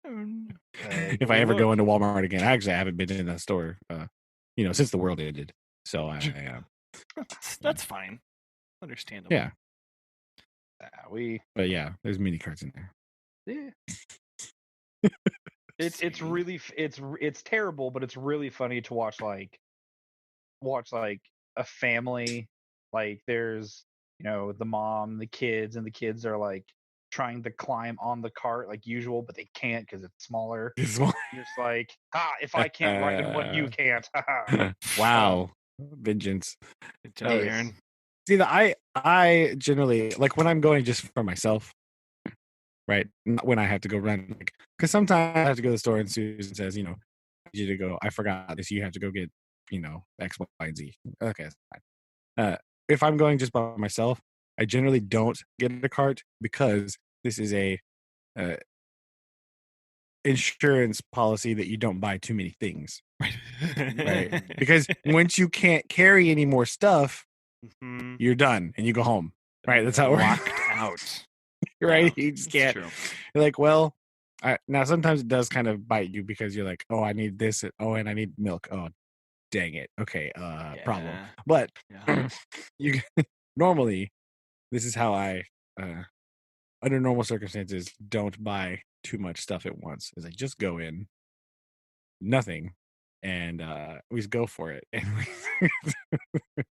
[SPEAKER 2] If I
[SPEAKER 3] hey,
[SPEAKER 2] ever
[SPEAKER 3] look.
[SPEAKER 2] go into Walmart again, actually, I haven't been in that store, since the world ended. So
[SPEAKER 1] That's fine. Understandable.
[SPEAKER 2] Yeah.
[SPEAKER 3] But
[SPEAKER 2] yeah, there's mini carts in there.
[SPEAKER 3] Yeah. it's really it's terrible, but it's really funny to watch a family. Like there's the mom, the kids, and the kids are like trying to climb on the cart like usual, but they can't because it's smaller.
[SPEAKER 2] It's small.
[SPEAKER 3] You're just like, if I can't ride in one, you can't.
[SPEAKER 2] Wow. Vengeance.
[SPEAKER 1] Good job, Aaron.
[SPEAKER 2] See, I generally like when I'm going just for myself, right? Not when I have to go run, because sometimes I have to go to the store and Susan says, I need you to go. I forgot this. You have to go get, X, Y, and Z. Okay, that's fine. If I'm going just by myself, I generally don't get a cart because this is a insurance policy that you don't buy too many things, right? Because once you can't carry any more stuff, you're done and you go home, right? That's how it works.
[SPEAKER 1] Locked out,
[SPEAKER 2] right? You just can't.
[SPEAKER 1] True.
[SPEAKER 2] You're like, well, now sometimes it does kind of bite you because you're like, oh, I need this. Oh, and I need milk. Oh, dang it. Okay, problem. But you normally, this is how I, under normal circumstances, don't buy too much stuff at once. Is I just go in, nothing, and we just go for it. And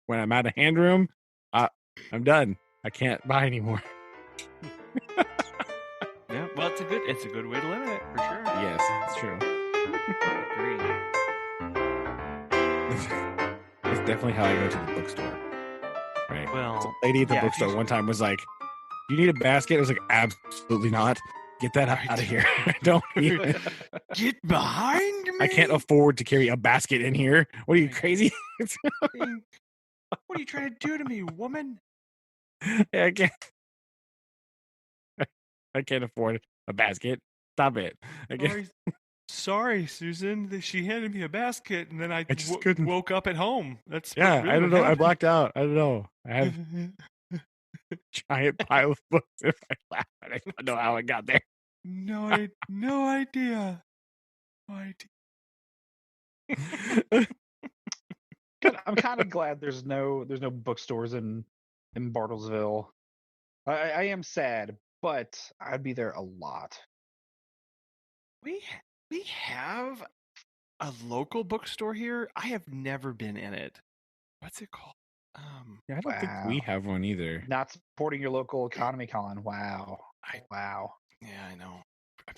[SPEAKER 2] when I'm out of hand room, I'm done. I can't buy anymore.
[SPEAKER 1] Yeah, well, it's a good way to limit it for sure.
[SPEAKER 2] Yes, it's true.
[SPEAKER 1] Agree.
[SPEAKER 2] It's definitely how I go to the bookstore. Right.
[SPEAKER 1] Well,
[SPEAKER 2] The lady at the
[SPEAKER 1] yeah, if
[SPEAKER 2] bookstore
[SPEAKER 1] you-
[SPEAKER 2] one time was like, "You need a basket?" I was like, "Absolutely not. Get that
[SPEAKER 1] Right.
[SPEAKER 2] out of here. Don't need it.
[SPEAKER 1] Get behind me!
[SPEAKER 2] I can't afford to carry a basket in here. What are you
[SPEAKER 1] Right.
[SPEAKER 2] crazy?
[SPEAKER 1] What are you trying to do to me, woman?
[SPEAKER 2] Yeah, I can't. I can't afford a basket. Stop it. I can't.
[SPEAKER 1] Sorry, Susan. She handed me a basket, and then I
[SPEAKER 2] just couldn't.
[SPEAKER 1] woke up at home. That's
[SPEAKER 2] Yeah,
[SPEAKER 1] really
[SPEAKER 2] I don't
[SPEAKER 1] what
[SPEAKER 2] know. I
[SPEAKER 1] happened.
[SPEAKER 2] blacked out. I don't know. I have a giant pile of books in my lap. I don't know how I got there.
[SPEAKER 1] No idea. No idea.
[SPEAKER 3] I'm kind of glad there's no bookstores in Bartlesville. I am sad, but I'd be there a lot.
[SPEAKER 1] We have a local bookstore here. I have never been in it. What's it called?
[SPEAKER 2] Yeah, I don't think we
[SPEAKER 3] Wow.
[SPEAKER 2] have one either.
[SPEAKER 3] Not supporting your local economy, Collin. Wow.
[SPEAKER 1] I-
[SPEAKER 3] Wow.
[SPEAKER 1] Yeah, I know.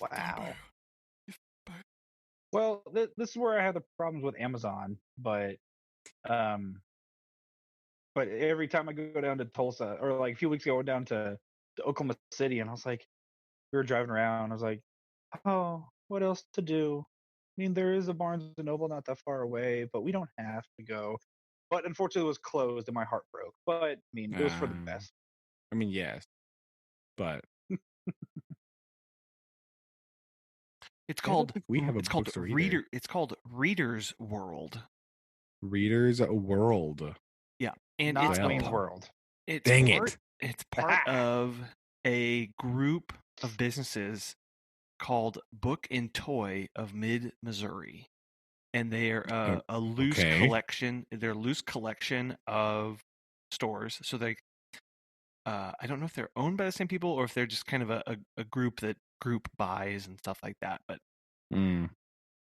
[SPEAKER 3] Wow. Well, this is where I have the problems with Amazon, but every time I go down to Tulsa, or like a few weeks ago, I went down to Oklahoma City, and I was like, we were driving around. I was like, oh, what else to do? I mean, there is a Barnes and Noble not that far away, but we don't have to go. But unfortunately, it was closed, and my heart broke. But I mean, it was for the best.
[SPEAKER 2] I mean, yes, but
[SPEAKER 1] It's
[SPEAKER 2] I don't
[SPEAKER 1] called.
[SPEAKER 2] think we have a
[SPEAKER 1] It's called
[SPEAKER 2] bookstore either.
[SPEAKER 1] Reader. It's called Reader's World.
[SPEAKER 2] Reader's World.
[SPEAKER 1] Yeah, and
[SPEAKER 3] Not
[SPEAKER 1] it's
[SPEAKER 2] Well.
[SPEAKER 3] Wayne's
[SPEAKER 1] a,
[SPEAKER 3] World.
[SPEAKER 1] it's
[SPEAKER 2] Dang
[SPEAKER 1] part,
[SPEAKER 2] it.
[SPEAKER 1] It's part of a group of businesses called Book and Toy of Mid Missouri, and they're a loose
[SPEAKER 2] okay.
[SPEAKER 1] collection. They're a loose collection of stores. So they, I don't know if they're owned by the same people or if they're just kind of a group that group buys and stuff like that. But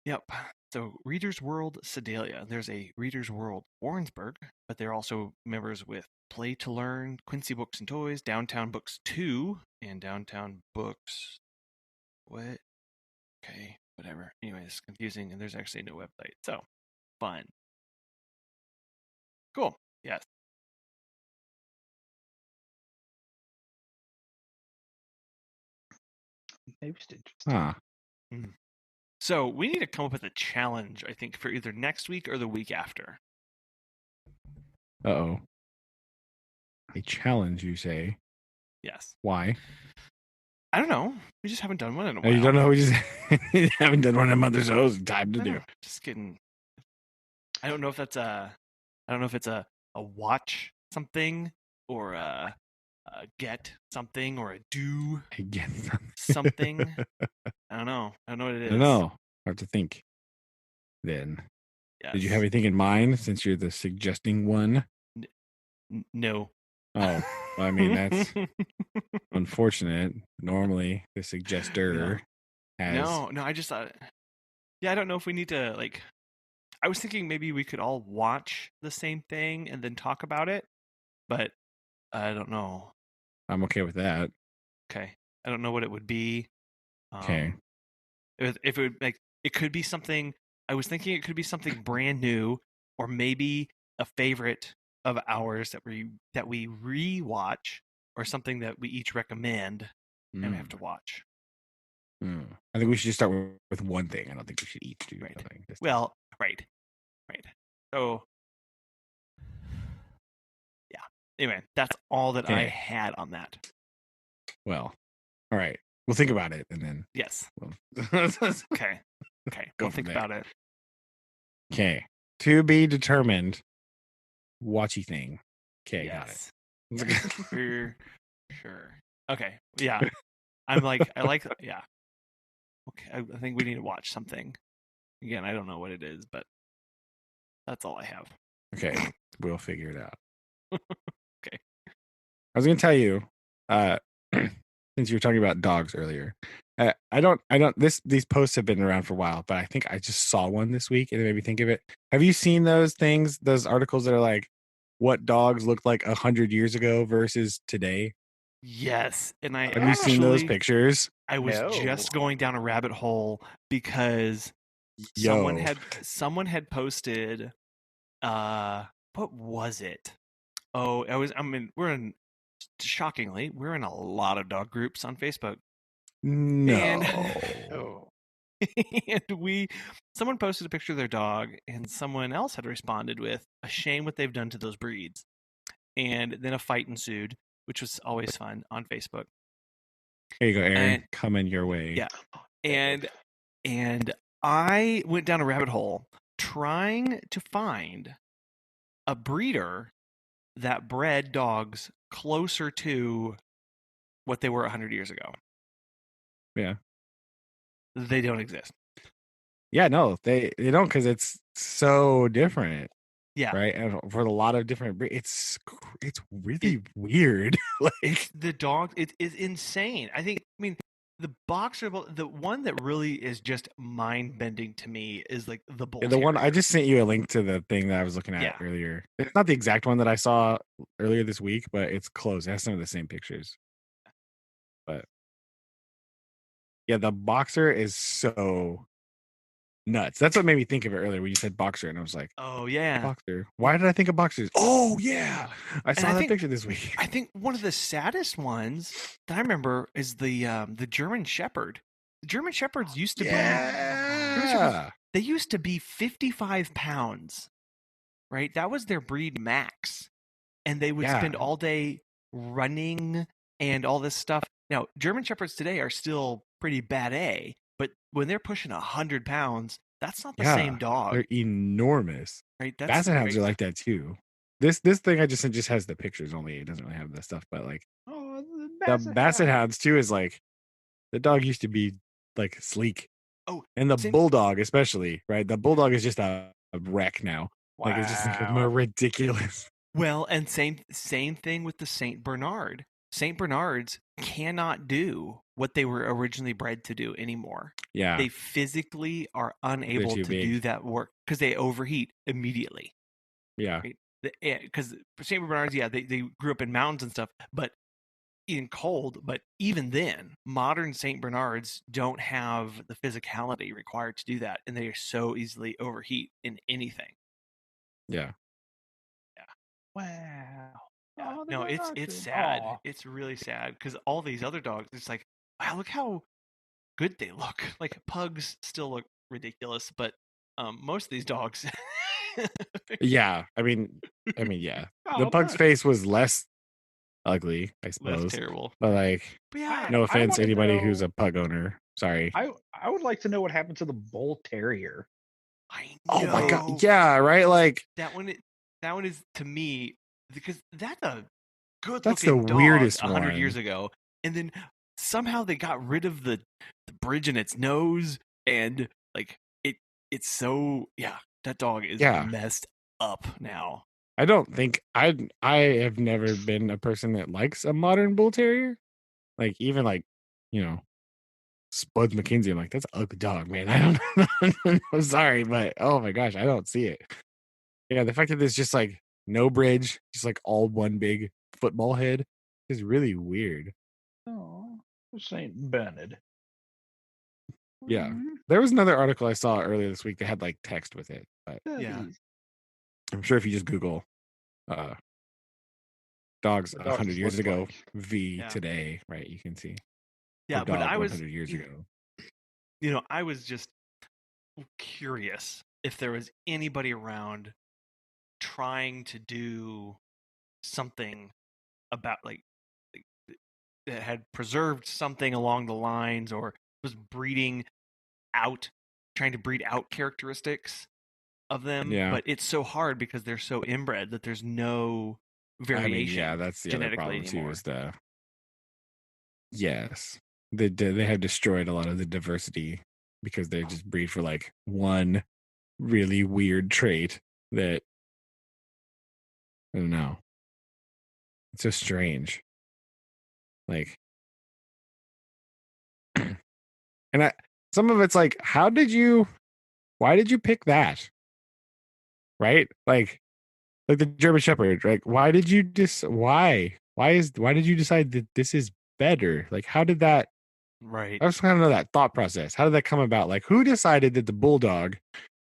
[SPEAKER 1] yep. So Reader's World Sedalia. There's a Reader's World Warrensburg, but they're also members with Play to Learn, Quincy Books and Toys, Downtown Books 2, and Downtown Books. What? Okay, whatever. Anyway, it's confusing, and there's actually no website. So, fun. Cool. Yes.
[SPEAKER 3] Maybe it's interesting.
[SPEAKER 2] Huh.
[SPEAKER 1] So we need to come up with a challenge, I think, for either next week or the week after.
[SPEAKER 2] Uh-oh. A challenge, you say?
[SPEAKER 1] Yes.
[SPEAKER 2] Why?
[SPEAKER 1] I don't know. We just haven't done one in a while.
[SPEAKER 2] You don't know? We just haven't done one in a month or so. It's time to do.
[SPEAKER 1] Just kidding. I don't know if that's a. I don't know if it's a watch something or a get something or a do
[SPEAKER 2] Again.
[SPEAKER 1] something. I don't know. I don't know what it is.
[SPEAKER 2] I don't know. I have to think. Then, did you have anything in mind since you're the suggesting one?
[SPEAKER 1] No.
[SPEAKER 2] Oh, well, I mean that's unfortunate. Normally, the suggester has.
[SPEAKER 1] No. I just thought. Yeah, I don't know if we need to like. I was thinking maybe we could all watch the same thing and then talk about it, but I don't know.
[SPEAKER 2] I'm okay with that.
[SPEAKER 1] Okay, I don't know what it would be.
[SPEAKER 2] Okay.
[SPEAKER 1] If it would like, it could be something. I was thinking it could be something brand new, or maybe a favorite of ours that we rewatch, or something that we each recommend and we have to watch.
[SPEAKER 2] I think we should just start with one thing. I don't think we should each do something.
[SPEAKER 1] Well, right. So, yeah. Anyway, that's all that I had on that.
[SPEAKER 2] Well, all right. We'll think about it and then.
[SPEAKER 1] Yes.
[SPEAKER 2] Okay.
[SPEAKER 1] We'll think about it.
[SPEAKER 2] Okay. To be determined. Watchy thing. Okay,
[SPEAKER 1] yes.
[SPEAKER 2] Got it.
[SPEAKER 1] For sure. Okay. Yeah. I like. Yeah. Okay. I think we need to watch something. Again, I don't know what it is, but that's all I have.
[SPEAKER 2] Okay. We'll figure it out.
[SPEAKER 1] Okay.
[SPEAKER 2] I was going to tell you, since you were talking about dogs earlier, these posts have been around for a while, but I think I just saw one this week and it made me think of it. Have you seen those articles that are like what dogs looked like 100 years ago versus today?
[SPEAKER 1] Yes. And have
[SPEAKER 2] you seen those pictures?
[SPEAKER 1] I was just going down a rabbit hole because someone had posted, what was it? Oh, shockingly, we're in a lot of dog groups on Facebook.
[SPEAKER 2] No.
[SPEAKER 1] And,
[SPEAKER 3] Oh.
[SPEAKER 1] and someone posted a picture of their dog, and someone else had responded with a shame what they've done to those breeds. And then a fight ensued, which was always fun on Facebook.
[SPEAKER 2] Here you go, Aaron.
[SPEAKER 1] And-
[SPEAKER 2] Coming your way.
[SPEAKER 1] Yeah. And I went down a rabbit hole trying to find a breeder that bred dogs closer to what they were 100 years ago.
[SPEAKER 2] Yeah.
[SPEAKER 1] They don't exist.
[SPEAKER 2] Yeah, no, they don't, because it's so different.
[SPEAKER 1] Yeah.
[SPEAKER 2] Right. And for a lot of different it's really weird. Like
[SPEAKER 1] the dog, it is insane. I mean, the boxer, the one that really is just mind bending to me is like the bull.
[SPEAKER 2] the one I just sent you a link to the thing that I was looking at
[SPEAKER 1] Yeah.
[SPEAKER 2] earlier. It's not the exact one that I saw earlier this week, but it's close. It has some of the same pictures. But yeah, the boxer is so nuts. That's what made me think of it earlier when you said boxer, and I was like,
[SPEAKER 1] oh yeah,
[SPEAKER 2] boxer. Why did I think of boxers? Oh yeah, I saw that
[SPEAKER 1] think-
[SPEAKER 2] picture this week.
[SPEAKER 1] I think one of the saddest ones that I remember is the German Shepherd. The German Shepherds used to
[SPEAKER 2] Yeah.
[SPEAKER 1] they used to be 55 pounds, right? That was their breed max, and they would
[SPEAKER 2] Yeah.
[SPEAKER 1] spend all day running and all this stuff. Now, German Shepherds today are still pretty bad A, but when they're pushing 100 pounds, that's not the same dog,
[SPEAKER 2] They're enormous.
[SPEAKER 1] right?
[SPEAKER 2] Basset hounds are like that too. This thing I just sent just has the pictures only. It doesn't really have the stuff, but like the Basset hounds too is like the dog used to be like sleek.
[SPEAKER 1] Oh,
[SPEAKER 2] and the
[SPEAKER 1] same-
[SPEAKER 2] bulldog especially, right? The bulldog is just a wreck now. Like it's just like more ridiculous.
[SPEAKER 1] Well, and same thing with the Saint Bernard. Saint Bernards cannot do what they were originally bred to do anymore.
[SPEAKER 2] Yeah.
[SPEAKER 1] They physically are unable
[SPEAKER 2] too
[SPEAKER 1] to
[SPEAKER 2] big.
[SPEAKER 1] do that work because they overheat immediately.
[SPEAKER 2] Yeah.
[SPEAKER 1] Because Saint Bernards, yeah, they grew up in mountains and stuff, but in cold. But even then, modern Saint Bernards don't have the physicality required to do that, and they are so easily overheat in anything.
[SPEAKER 2] Yeah.
[SPEAKER 3] Wow.
[SPEAKER 1] Yeah.
[SPEAKER 3] Oh,
[SPEAKER 1] No,
[SPEAKER 3] they're
[SPEAKER 1] it's
[SPEAKER 3] awesome.
[SPEAKER 1] sad.
[SPEAKER 3] Aw.
[SPEAKER 1] It's really sad because all these other dogs, it's like, wow, look how good they look. Like pugs still look ridiculous, but most of these dogs.
[SPEAKER 2] Yeah. I mean, yeah.
[SPEAKER 3] Oh,
[SPEAKER 2] The pug's
[SPEAKER 3] look.
[SPEAKER 2] face was less ugly, I
[SPEAKER 1] Less
[SPEAKER 2] suppose.
[SPEAKER 1] terrible.
[SPEAKER 2] But like,
[SPEAKER 1] But yeah,
[SPEAKER 2] no offense,
[SPEAKER 3] wanna
[SPEAKER 2] anybody who's
[SPEAKER 3] know-
[SPEAKER 2] a pug owner. Sorry.
[SPEAKER 3] I would like to know what happened to the bull terrier.
[SPEAKER 1] I
[SPEAKER 2] Oh my
[SPEAKER 1] know.
[SPEAKER 2] god. Yeah, right? Like
[SPEAKER 1] That one is to me because that's a good
[SPEAKER 2] That's the
[SPEAKER 1] looking dog
[SPEAKER 2] weirdest
[SPEAKER 1] 100
[SPEAKER 2] one.
[SPEAKER 1] years ago, and then somehow they got rid of the bridge in its nose, and like it's so that dog is
[SPEAKER 2] Yeah.
[SPEAKER 1] messed up now.
[SPEAKER 2] I don't think I have never been a person that likes a modern bull terrier. Like even like, you know, Spuds McKinsey. I'm like, that's an ugly dog, man. I don't know. I'm sorry, but oh my gosh, I don't see it. Yeah, the fact that there's just like no bridge, just like all one big football head is really weird.
[SPEAKER 3] Oh, Saint Bernard.
[SPEAKER 2] Yeah. There was another article I saw earlier this week that had like text with it, but
[SPEAKER 1] Yeah.
[SPEAKER 2] I'm sure if you just Google dogs
[SPEAKER 3] The
[SPEAKER 2] 100
[SPEAKER 3] dogs
[SPEAKER 2] years
[SPEAKER 3] look
[SPEAKER 2] ago
[SPEAKER 3] like.
[SPEAKER 2] v
[SPEAKER 1] Yeah.
[SPEAKER 2] today, right? You can see.
[SPEAKER 1] Yeah,
[SPEAKER 2] or
[SPEAKER 1] but
[SPEAKER 2] dog
[SPEAKER 1] I was
[SPEAKER 2] 100 years ago.
[SPEAKER 1] I was just curious if there was anybody around trying to do something about like that had preserved something along the lines or was trying to breed out characteristics of them.
[SPEAKER 2] Yeah.
[SPEAKER 1] But it's so hard because they're so inbred that there's no variation.
[SPEAKER 2] I mean, yeah, that's the other
[SPEAKER 1] genetically
[SPEAKER 2] problem too.
[SPEAKER 1] anymore.
[SPEAKER 2] Is yes, they have destroyed a lot of the diversity because they just breed for like one really weird trait that I don't know. It's so strange. Like, and some of it's like, why did you pick that? Right? Like the German Shepherd, right? Why did you why did you decide that this is better? Like, how did that?
[SPEAKER 1] Right.
[SPEAKER 2] I just want to know that thought process. How did that come about? Like, who decided that the bulldog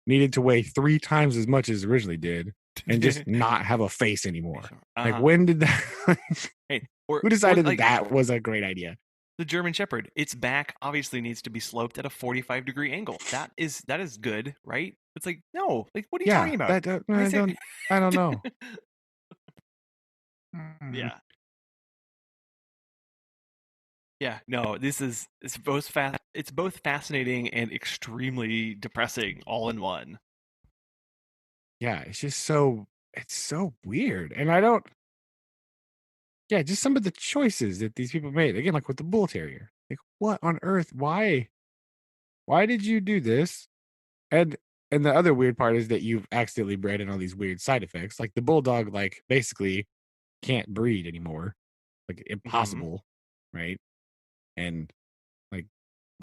[SPEAKER 2] needed to weigh 3 times as much as it originally did, and just not have a face anymore. Like,
[SPEAKER 1] Uh-huh.
[SPEAKER 2] when did that?
[SPEAKER 1] Hey, or
[SPEAKER 2] Who decided
[SPEAKER 1] like,
[SPEAKER 2] that was a great idea?
[SPEAKER 1] the German Shepherd, its back obviously needs to be sloped at a 45-degree angle. That is good, right? It's like, no, like, what are you talking about?
[SPEAKER 2] I don't know.
[SPEAKER 1] Yeah. Yeah, no, it's both fascinating and extremely depressing all in one.
[SPEAKER 2] Yeah, it's just it's so weird. And just some of the choices that these people made. Again, like with the bull terrier. Like, what on earth? Why did you do this? And the other weird part is that you've accidentally bred in all these weird side effects. Like the bulldog, like, basically can't breed anymore. Like, impossible, right? And like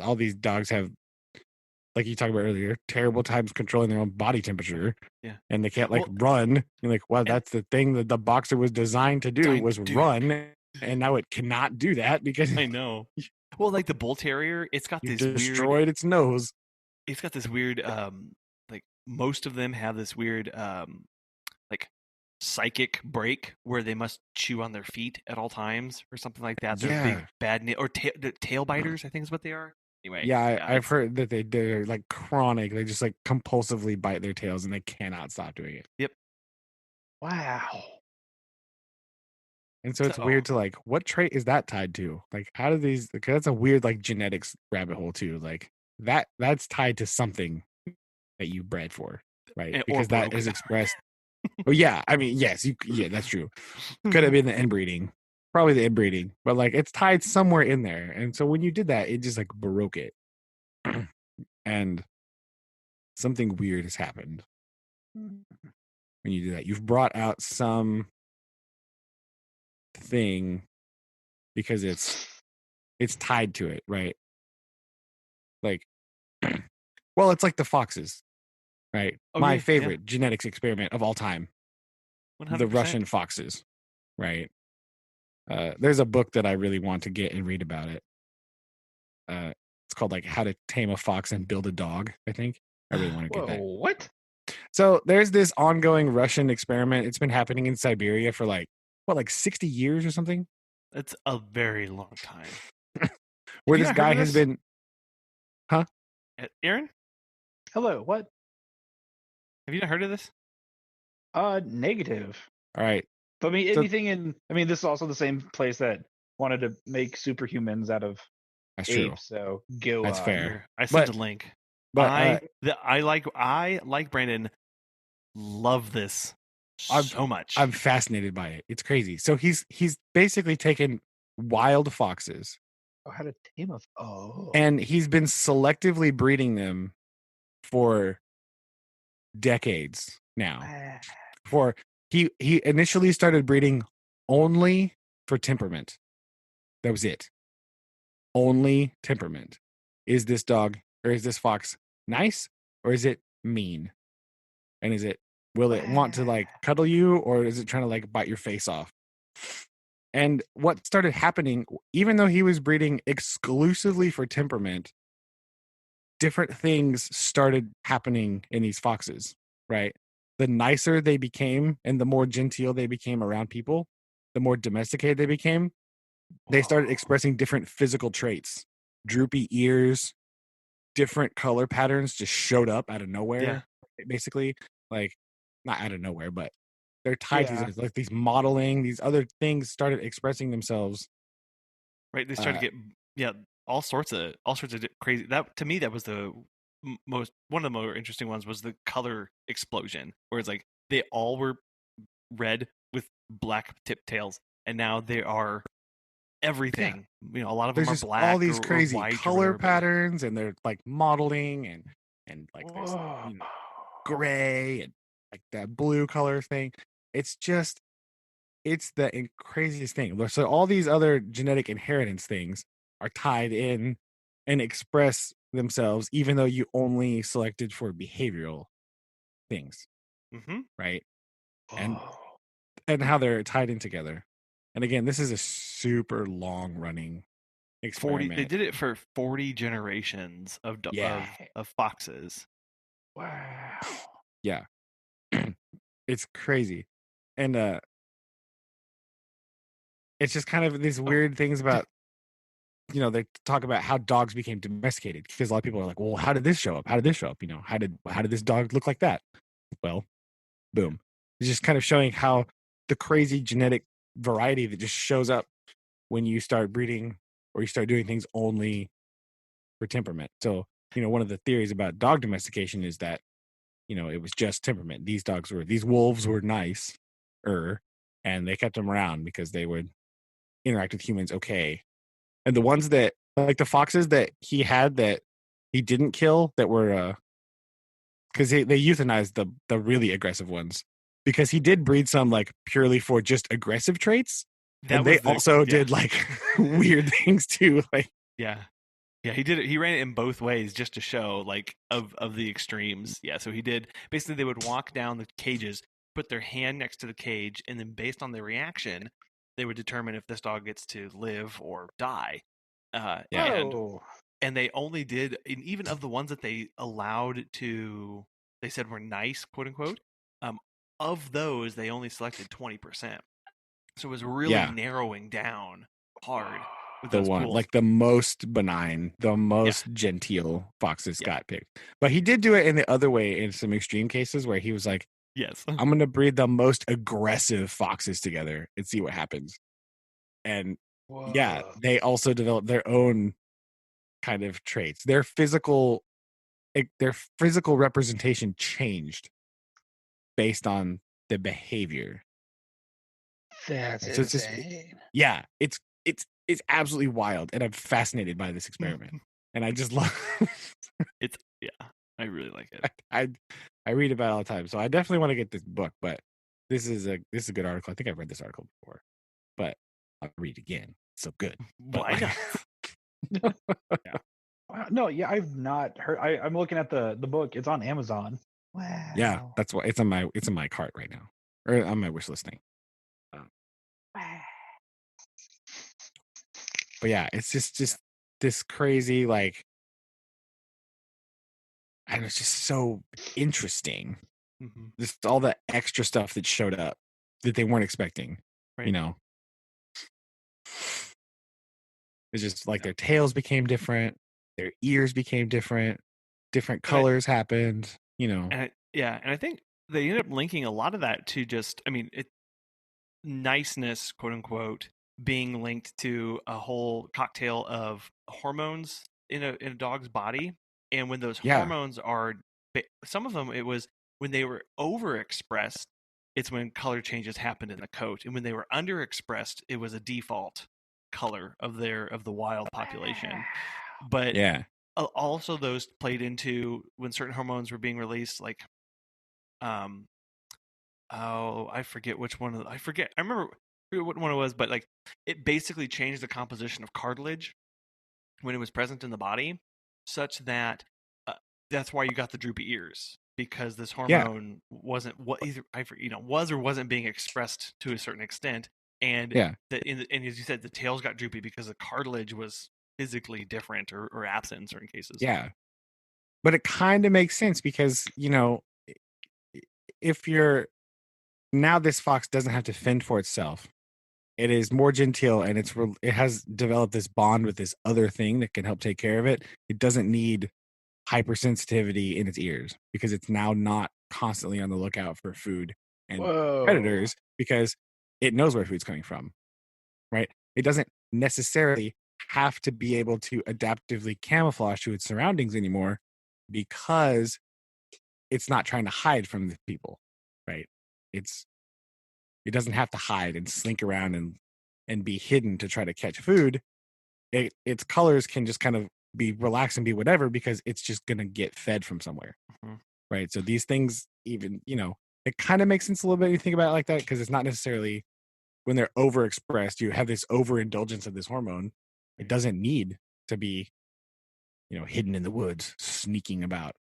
[SPEAKER 2] all these dogs have, like you talked about earlier, terrible times controlling their own body temperature.
[SPEAKER 1] Yeah.
[SPEAKER 2] And they can't, like,
[SPEAKER 1] Well,
[SPEAKER 2] run. You're like, well,
[SPEAKER 1] and-
[SPEAKER 2] that's the thing that the boxer was designed to do, was run. And now it cannot do that because
[SPEAKER 1] I know. Well, like the bull terrier, it's got
[SPEAKER 2] you
[SPEAKER 1] this
[SPEAKER 2] destroyed its nose.
[SPEAKER 1] It's got this weird, like, most of them have this weird, like, psychic break where they must chew on their feet at all times or something like that. They're big bad or tail biters, I think is what they are. Anyway,
[SPEAKER 2] Yeah, I've heard that they're like chronic. They just like compulsively bite their tails and they cannot stop doing it.
[SPEAKER 1] Yep.
[SPEAKER 3] Wow.
[SPEAKER 2] And so it's weird to, like, what trait is that tied to? Like, how do these? Because that's a weird, like, genetics rabbit hole too. Like that's tied to something that you bred for, right? Because that is expressed. Oh yeah, I mean, yes, that's true. Could have been the inbreeding, probably the inbreeding, but like it's tied somewhere in there. And so when you did that, it just like broke it, and something weird has happened when you do that. You've brought out some thing because it's tied to it, right? Like, well, it's like the foxes, right? My favorite genetics experiment of all time,
[SPEAKER 1] 100%.
[SPEAKER 2] the Russian foxes, right? There's a book that I really want to get and read about it. It's called like How to Tame a Fox and Build a Dog, I think. I really want to get that.
[SPEAKER 3] What?
[SPEAKER 2] So there's this ongoing Russian experiment. It's been happening in Siberia for like 60 years or something.
[SPEAKER 1] That's a very long time.
[SPEAKER 2] Where this guy has been, huh?
[SPEAKER 1] Aaron?
[SPEAKER 3] Hello, what?
[SPEAKER 1] Have you not heard of this?
[SPEAKER 3] Negative.
[SPEAKER 2] All right.
[SPEAKER 3] But I mean, anything this is also the same place that wanted to make superhumans out of
[SPEAKER 2] That's
[SPEAKER 3] apes.
[SPEAKER 2] true.
[SPEAKER 3] So go
[SPEAKER 2] That's
[SPEAKER 3] on.
[SPEAKER 2] fair.
[SPEAKER 1] I sent a link.
[SPEAKER 2] But
[SPEAKER 1] I like Brandon. Love this so much.
[SPEAKER 2] I'm fascinated by it. It's crazy. So he's basically taken wild foxes.
[SPEAKER 3] Oh, how to tame a
[SPEAKER 2] and he's been selectively breeding them for decades now. He initially started breeding only for temperament. That was it. Only temperament. Is this dog or is this fox nice or is it mean? And will it want to like cuddle you or is it trying to like bite your face off? And what started happening, even though he was breeding exclusively for temperament, different things started happening in these foxes, right? The nicer they became and the more genteel they became around people, the more domesticated they became, they started expressing different physical traits. Droopy ears, different color patterns just showed up out of nowhere, basically. Like, not out of nowhere, but they're tied to these, like these modeling, these other things started expressing themselves.
[SPEAKER 1] Right, they started to get all sorts of crazy. That to me, that was the one of the more interesting ones was the color explosion, where it's like they all were red with black tip tails, and now they are everything. You know, a lot of them are black.
[SPEAKER 2] All these crazy
[SPEAKER 1] white
[SPEAKER 2] color patterns, and they're like modeling and like this, gray and like that blue color thing. It's the craziest thing. So all these other genetic inheritance things are tied in and express themselves, even though you only selected for behavioral things, right? And how they're tied in together. And again, this is a super long running experiment.
[SPEAKER 1] They did it for 40 generations of foxes.
[SPEAKER 3] Wow.
[SPEAKER 2] Yeah. It's crazy. And it's just kind of these weird things about, they talk about how dogs became domesticated, because a lot of people are like, well, how did this show up? How did this show up? How did this dog look like that? Well, boom. It's just kind of showing how the crazy genetic variety that just shows up when you start breeding or you start doing things only for temperament. So, one of the theories about dog domestication is that, it was just temperament. These wolves were nice, and they kept them around because they would interact with humans okay. And the ones that, like the foxes that he had that he didn't kill, that were because they euthanized the really aggressive ones, because he did breed some like purely for just aggressive traits, and they also did like weird things too. Like,
[SPEAKER 1] yeah, he did it. He ran it in both ways just to show like of the extremes. Yeah, so he did basically. They would walk down the cages, put their hand next to the cage, and then based on their reaction, they would determine if this dog gets to live or die. And they only did, and even of the ones that they allowed to, they said were nice, quote unquote. Of those, they only selected 20%. So it was really narrowing down hard with
[SPEAKER 2] the
[SPEAKER 1] those
[SPEAKER 2] one
[SPEAKER 1] pools.
[SPEAKER 2] like the most benign, the most genteel foxes got picked. But he did do it in the other way in some extreme cases where he was like,
[SPEAKER 1] yes,
[SPEAKER 2] I'm going to breed the most aggressive foxes together and see what happens. And they also developed their own kind of traits. Their physical representation changed based on the behavior.
[SPEAKER 3] That's
[SPEAKER 2] so
[SPEAKER 3] insane.
[SPEAKER 2] It's absolutely wild, and I'm fascinated by this experiment. And I just love
[SPEAKER 1] it's I really like it.
[SPEAKER 2] I read about it all the time, so I definitely want to get this book. But this is a good article. I think I've read this article before, but I'll read it again. It's so good.
[SPEAKER 1] Why not?
[SPEAKER 3] No, I've not heard. I'm looking at the book. It's on Amazon. Wow.
[SPEAKER 2] Yeah, that's why it's in my cart right now, or on my wish listing. But yeah, it's just this crazy, like, and it's just so interesting.
[SPEAKER 1] Mm-hmm.
[SPEAKER 2] Just all the extra stuff that showed up that they weren't expecting.
[SPEAKER 1] Right.
[SPEAKER 2] It's just like their tails became different, their ears became different colors happened.
[SPEAKER 1] And I think they ended up linking a lot of that to just, niceness, quote unquote, being linked to a whole cocktail of hormones in a dog's body. And when those hormones are, some of them, it was when they were overexpressed, it's when color changes happened in the coat. And when they were underexpressed, it was a default color of the wild population. But also those played into when certain hormones were being released, like I forget which one. I remember what one it was, but like it basically changed the composition of cartilage when it was present in the body, such that that's why you got the droopy ears, because this hormone wasn't was or wasn't being expressed to a certain extent, and and as you said, the tails got droopy because the cartilage was physically different or absent in certain cases.
[SPEAKER 2] Yeah, but it kind of makes sense because if you're now, this fox doesn't have to fend for itself. It is more genteel, and it has developed this bond with this other thing that can help take care of it. It doesn't need hypersensitivity in its ears because it's now not constantly on the lookout for food and predators, because it knows where food's coming from, right? It doesn't necessarily have to be able to adaptively camouflage to its surroundings anymore because it's not trying to hide from the people, right? It doesn't have to hide and slink around and be hidden to try to catch food. Its colors can just kind of be relaxed and be whatever because it's just going to get fed from somewhere.
[SPEAKER 1] Mm-hmm.
[SPEAKER 2] Right. So these things, even, it kind of makes sense a little bit when you think about it like that, because it's not necessarily when they're overexpressed, you have this overindulgence of this hormone. It doesn't need to be, hidden in the woods, sneaking about,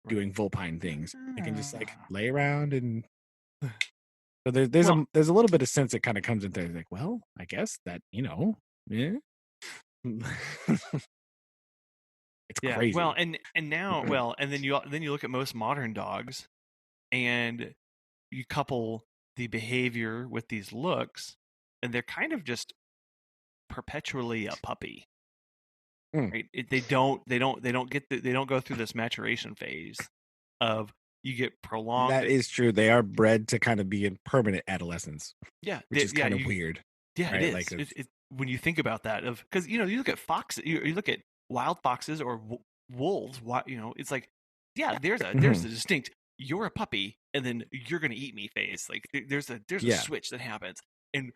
[SPEAKER 2] doing vulpine things. It can just like lay around and so there's a little bit of sense that kind of comes into like, well, I guess that, yeah. It's crazy.
[SPEAKER 1] Well, and now, and then you look at most modern dogs, and you couple the behavior with these looks, and they're kind of just perpetually a puppy. Right? They don't go through this maturation phase of you get prolonged.
[SPEAKER 2] That is true. They are bred to kind of be in permanent adolescence.
[SPEAKER 1] Yeah,
[SPEAKER 2] which is kind of weird.
[SPEAKER 1] Yeah,
[SPEAKER 2] right?
[SPEAKER 1] it is. Like, when you think about that, because you look at foxes, you look at wild foxes or wolves. It's like, yeah, there's a distinct. You're a puppy, and then you're gonna eat me phase. Like there's a switch that happens, and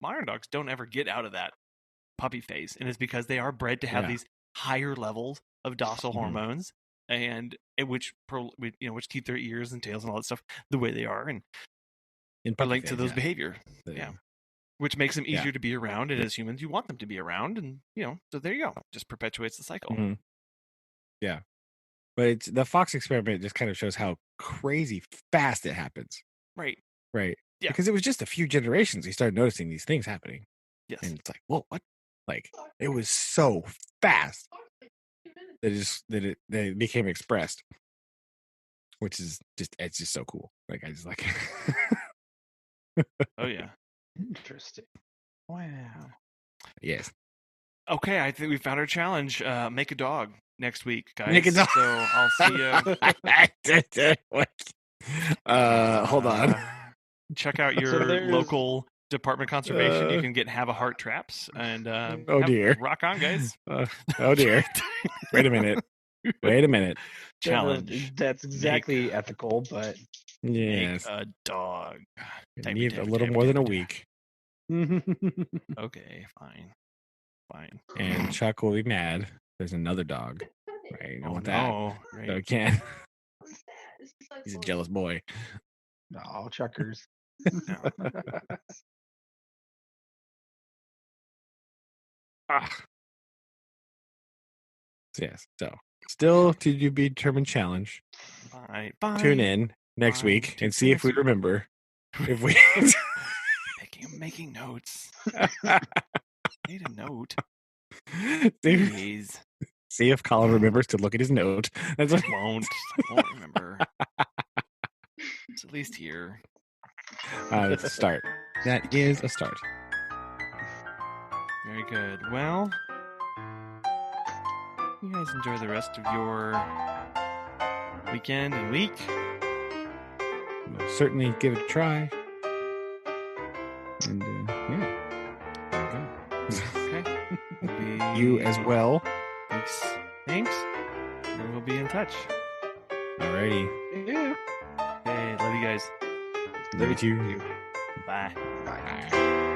[SPEAKER 1] modern dogs don't ever get out of that puppy phase, and it's because they are bred to have these higher levels of docile hormones, and which keep their ears and tails and all that stuff the way they are, and are linked to those behavior. Which makes them easier to be around, and as humans, you want them to be around, and so there you go, just perpetuates the cycle.
[SPEAKER 2] Yeah, but the fox experiment just kind of shows how crazy fast it happens.
[SPEAKER 1] Right.
[SPEAKER 2] Yeah, because it was just a few generations we started noticing these things happening.
[SPEAKER 1] Yes,
[SPEAKER 2] and it's like, whoa, what? Like it was so fast that it became expressed, which is it's just so cool. Like I just like.
[SPEAKER 1] Oh yeah.
[SPEAKER 3] Interesting. Wow.
[SPEAKER 2] Yes.
[SPEAKER 1] Okay, I think we found our challenge. Make a dog next week, guys.
[SPEAKER 2] Make a dog.
[SPEAKER 1] So I'll see you.
[SPEAKER 2] Hold on.
[SPEAKER 1] Check out your local Department of Conservation. You can have a heart traps and
[SPEAKER 2] dear,
[SPEAKER 1] rock on, guys.
[SPEAKER 2] Oh dear. Wait a minute.
[SPEAKER 1] Challenge.
[SPEAKER 3] That's exactly ethical, but
[SPEAKER 2] yes,
[SPEAKER 1] make a dog.
[SPEAKER 2] You need a little more than a week.
[SPEAKER 1] Okay, fine.
[SPEAKER 2] And Chuck will be mad. There's another dog. Right? You don't want that.
[SPEAKER 1] Right.
[SPEAKER 2] So he can't. He's a jealous boy.
[SPEAKER 3] Oh, Chuckers.
[SPEAKER 1] No.
[SPEAKER 2] Yes. So, still to be determined challenge.
[SPEAKER 1] Fine.
[SPEAKER 2] Tune in next week and see if we remember. If we
[SPEAKER 1] making notes. Need a note.
[SPEAKER 2] Please. See if Collin remembers to look at his note.
[SPEAKER 1] I won't remember. It's at least here.
[SPEAKER 2] That's a start. That is a start.
[SPEAKER 1] Very good. Well, you guys enjoy the rest of your weekend and week.
[SPEAKER 2] We'll certainly give it a try. And yeah.
[SPEAKER 1] Okay.
[SPEAKER 2] You as well.
[SPEAKER 1] Thanks. And we'll be in touch.
[SPEAKER 2] Alrighty.
[SPEAKER 3] Yeah.
[SPEAKER 1] Hey, love you guys.
[SPEAKER 2] Love you too.
[SPEAKER 1] Bye.
[SPEAKER 3] Bye.